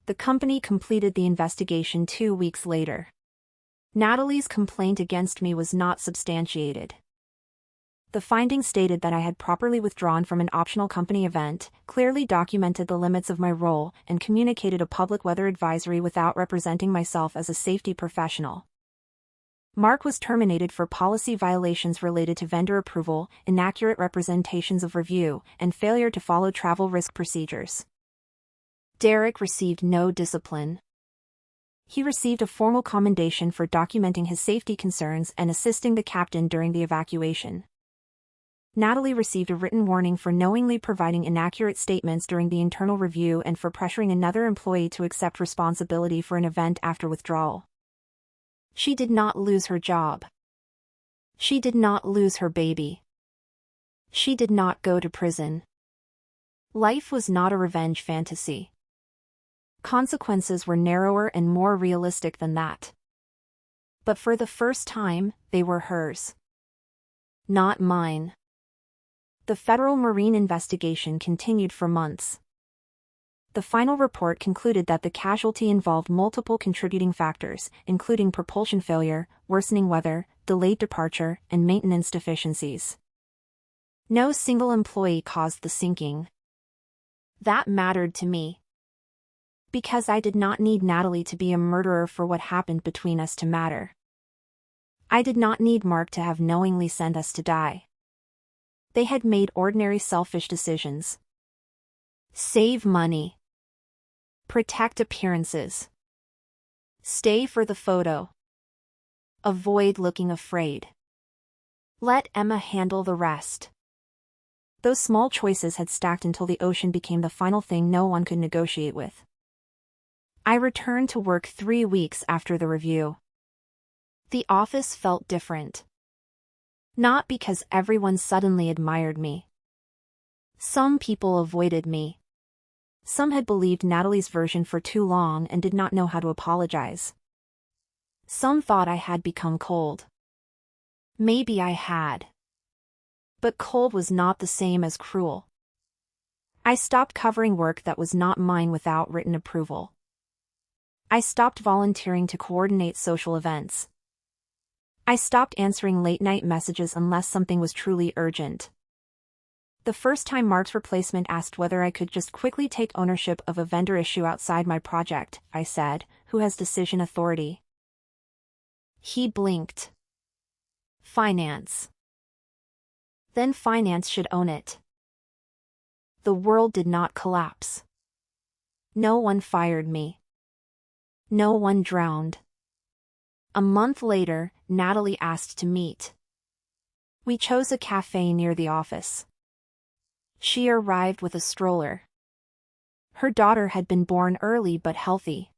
The company completed the investigation 2 weeks later. Natalie's complaint against me was not substantiated. The findings stated that I had properly withdrawn from an optional company event, clearly documented the limits of my role, and communicated a public weather advisory without representing myself as a safety professional. Mark was terminated for policy violations related to vendor approval, inaccurate representations of review, and failure to follow travel risk procedures. Derek received no discipline. He received a formal commendation for documenting his safety concerns and assisting the captain during the evacuation. Natalie received a written warning for knowingly providing inaccurate statements during the internal review and for pressuring another employee to accept responsibility for an event after withdrawal. She did not lose her job. She did not lose her baby. She did not go to prison. Life was not a revenge fantasy. Consequences were narrower and more realistic than that. But for the first time, they were hers. Not mine. The federal marine investigation continued for months. The final report concluded that the casualty involved multiple contributing factors, including propulsion failure, worsening weather, delayed departure, and maintenance deficiencies. No single employee caused the sinking. That mattered to me. Because I did not need Natalie to be a murderer for what happened between us to matter. I did not need Mark to have knowingly sent us to die. They had made ordinary selfish decisions. Save money. Protect appearances. Stay for the photo. Avoid looking afraid. Let Emma handle the rest. Those small choices had stacked until the ocean became the final thing no one could negotiate with. I returned to work 3 weeks after the review. The office felt different. Not because everyone suddenly admired me. Some people avoided me. Some had believed Natalie's version for too long and did not know how to apologize. Some thought I had become cold. Maybe I had. But cold was not the same as cruel. I stopped covering work that was not mine without written approval. I stopped volunteering to coordinate social events. I stopped answering late-night messages unless something was truly urgent. The first time Mark's replacement asked whether I could just quickly take ownership of a vendor issue outside my project, I said, who has decision authority? He blinked. Finance. Then finance should own it. The world did not collapse. No one fired me. No one drowned. A month later, Natalie asked to meet. We chose a cafe near the office. She arrived with a stroller. Her daughter had been born early but healthy.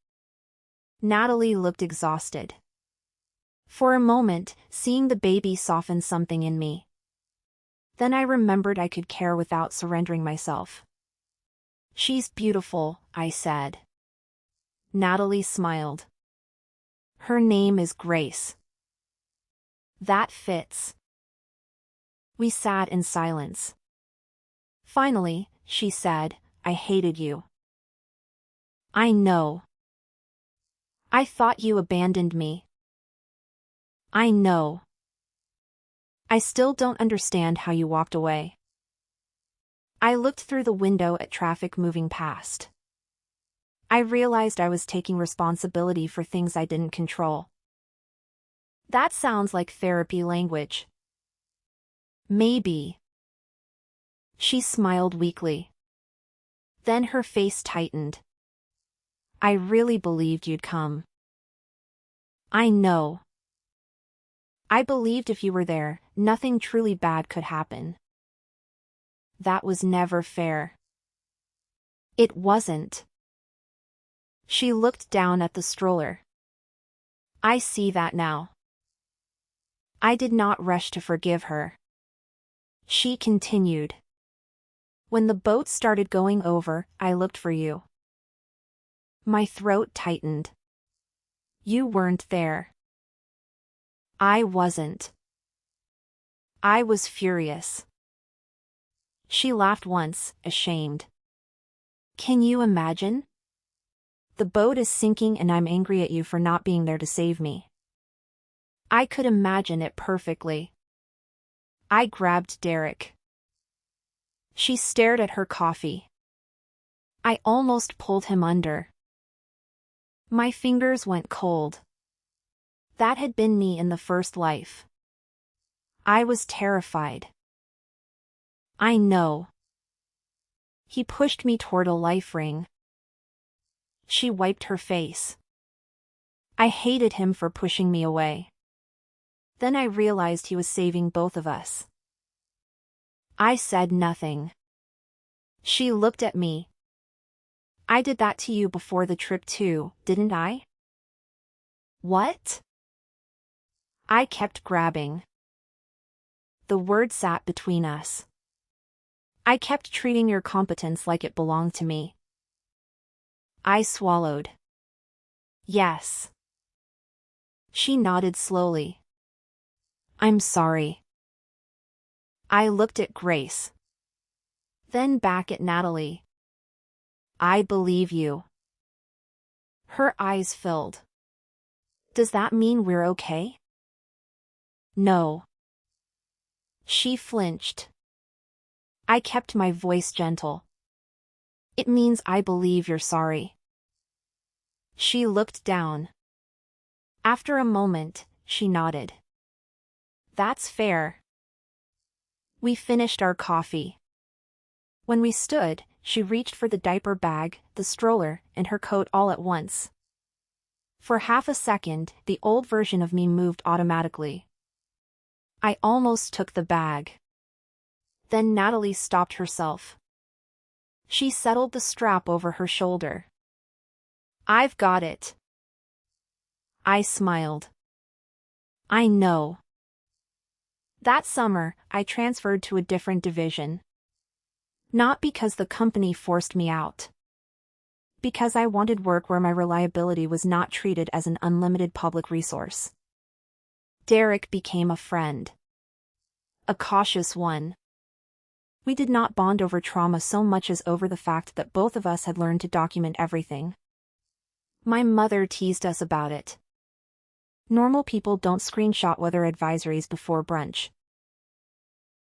Natalie looked exhausted. For a moment, seeing the baby softened something in me. Then I remembered I could care without surrendering myself. She's beautiful, I said. Natalie smiled. Her name is Grace. That fits. We sat in silence. Finally, she said, I hated you. I know. I thought you abandoned me. I know. I still don't understand how you walked away. I looked through the window at traffic moving past. I realized I was taking responsibility for things I didn't control. That sounds like therapy language. Maybe. She smiled weakly. Then her face tightened. I really believed you'd come. I know. I believed if you were there, nothing truly bad could happen. That was never fair. It wasn't. She looked down at the stroller. I see that now. I did not rush to forgive her. She continued. When the boat started going over, I looked for you. My throat tightened. You weren't there. I wasn't. I was furious. She laughed once, ashamed. Can you imagine? The boat is sinking and I'm angry at you for not being there to save me. I could imagine it perfectly. I grabbed Derek. She stared at her coffee. I almost pulled him under. My fingers went cold. That had been me in the first life. I was terrified. I know. He pushed me toward a life ring. She wiped her face. I hated him for pushing me away. Then I realized he was saving both of us. I said nothing. She looked at me. I did that to you before the trip too, didn't I? What? I kept grabbing. The word sat between us. I kept treating your competence like it belonged to me. I swallowed. Yes. She nodded slowly. I'm sorry. I looked at Grace. Then back at Natalie. I believe you. Her eyes filled. Does that mean we're okay? No. She flinched. I kept my voice gentle. It means I believe you're sorry. She looked down. After a moment, she nodded. That's fair. We finished our coffee. When we stood, she reached for the diaper bag, the stroller, and her coat all at once. For half a second, the old version of me moved automatically. I almost took the bag. Then Natalie stopped herself. She settled the strap over her shoulder. I've got it. I smiled. I know. That summer, I transferred to a different division. Not because the company forced me out. Because I wanted work where my reliability was not treated as an unlimited public resource. Derek became a friend. A cautious one. We did not bond over trauma so much as over the fact that both of us had learned to document everything. My mother teased us about it. Normal people don't screenshot weather advisories before brunch.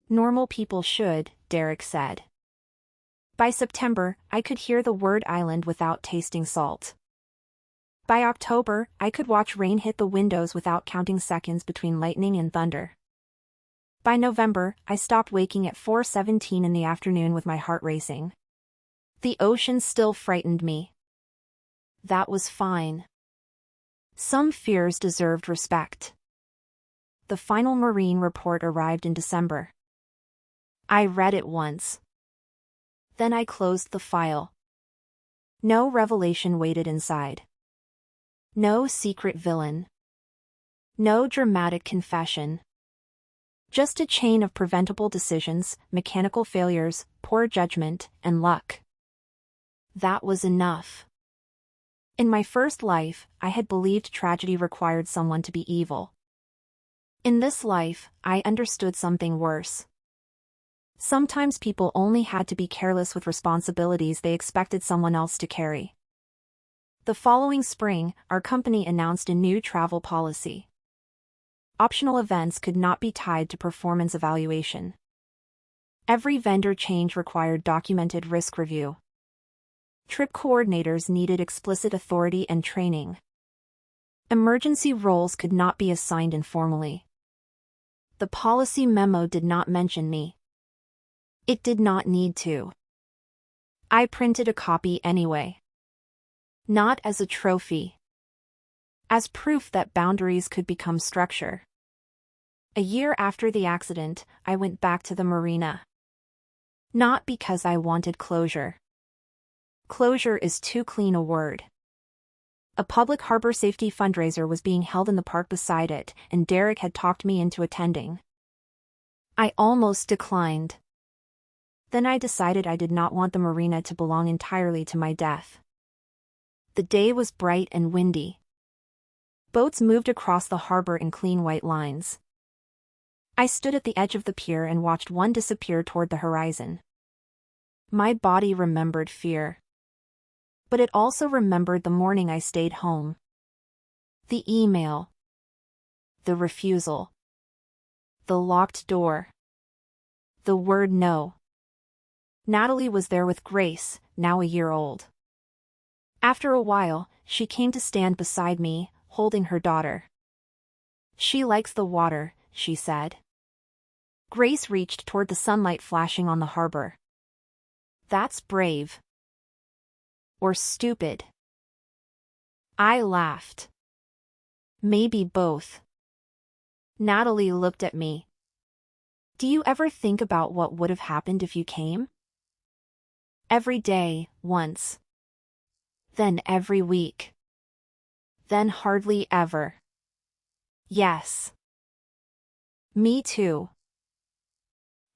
Normal people should, Derek said. By September, I could hear the word island without tasting salt. By October, I could watch rain hit the windows without counting seconds between lightning and thunder. By November, I stopped waking at 4:17 in the afternoon with my heart racing. The ocean still frightened me. That was fine. Some fears deserved respect. The final Marine report arrived in December. I read it once. Then I closed the file. No revelation waited inside. No secret villain. No dramatic confession. Just a chain of preventable decisions, mechanical failures, poor judgment, and luck. That was enough. In my first life, I had believed tragedy required someone to be evil. In this life, I understood something worse. Sometimes people only had to be careless with responsibilities they expected someone else to carry. The following spring, our company announced a new travel policy. Optional events could not be tied to performance evaluation. Every vendor change required documented risk review. Trip coordinators needed explicit authority and training. Emergency roles could not be assigned informally. The policy memo did not mention me. It did not need to. I printed a copy anyway. Not as a trophy. As proof that boundaries could become structure. A year after the accident, I went back to the marina. Not because I wanted closure. Closure is too clean a word. A public harbor safety fundraiser was being held in the park beside it, and Derek had talked me into attending. I almost declined. Then I decided I did not want the marina to belong entirely to my death. The day was bright and windy. Boats moved across the harbor in clean white lines. I stood at the edge of the pier and watched one disappear toward the horizon. My body remembered fear. But it also remembered the morning I stayed home. The email. The refusal. The locked door. The word no. Natalie was there with Grace, now a year old. After a while, she came to stand beside me, holding her daughter. She likes the water, she said. Grace reached toward the sunlight flashing on the harbor. That's brave. Or stupid. I laughed. Maybe both. Natalie looked at me. Do you ever think about what would have happened if you came? Every day, once. Then every week. Then hardly ever. Yes. Me too.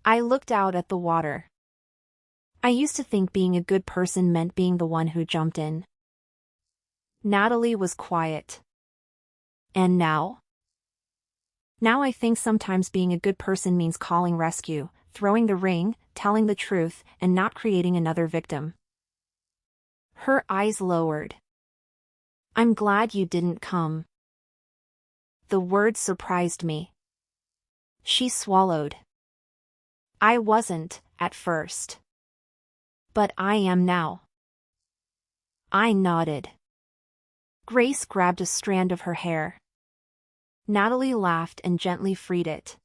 I looked out at the water. I used to think being a good person meant being the one who jumped in. Natalie was quiet. And now? Now I think sometimes being a good person means calling rescue, throwing the ring, telling the truth, and not creating another victim. Her eyes lowered. I'm glad you didn't come. The word surprised me. She swallowed. I wasn't, at first. But I am now. I nodded. Grace grabbed a strand of her hair. Natalie laughed and gently freed it.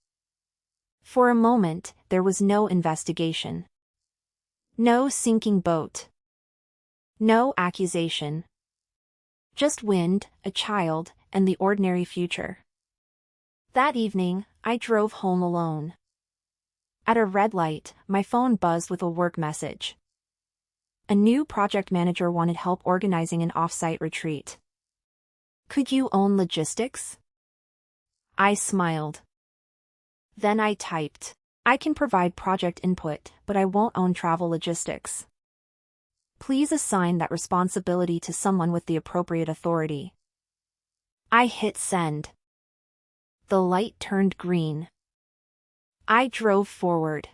For a moment, there was no investigation. No sinking boat. No accusation. Just wind, a child, and the ordinary future. That evening, I drove home alone. At a red light, my phone buzzed with a work message. A new project manager wanted help organizing an off-site retreat. Could you own logistics? I smiled. Then I typed, I can provide project input, but I won't own travel logistics. Please assign that responsibility to someone with the appropriate authority. I hit send. The light turned green. I drove forward.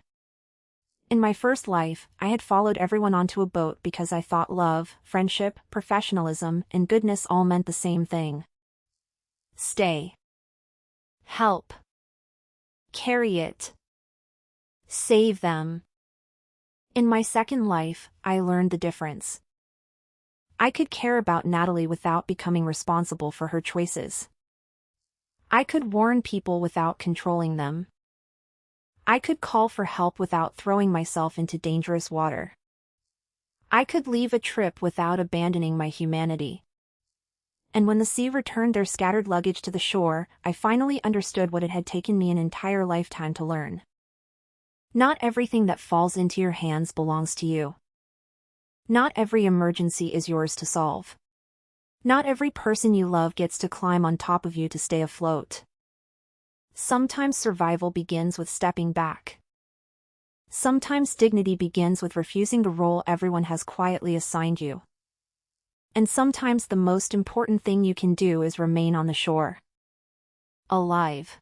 In my first life, I had followed everyone onto a boat because I thought love, friendship, professionalism, and goodness all meant the same thing. Stay. Help. Carry it. Save them. In my second life, I learned the difference. I could care about Natalie without becoming responsible for her choices. I could warn people without controlling them. I could call for help without throwing myself into dangerous water. I could leave a trip without abandoning my humanity. And when the sea returned their scattered luggage to the shore, I finally understood what it had taken me an entire lifetime to learn. Not everything that falls into your hands belongs to you. Not every emergency is yours to solve. Not every person you love gets to climb on top of you to stay afloat. Sometimes survival begins with stepping back. Sometimes dignity begins with refusing the role everyone has quietly assigned you. And sometimes the most important thing you can do is remain on the shore. Alive.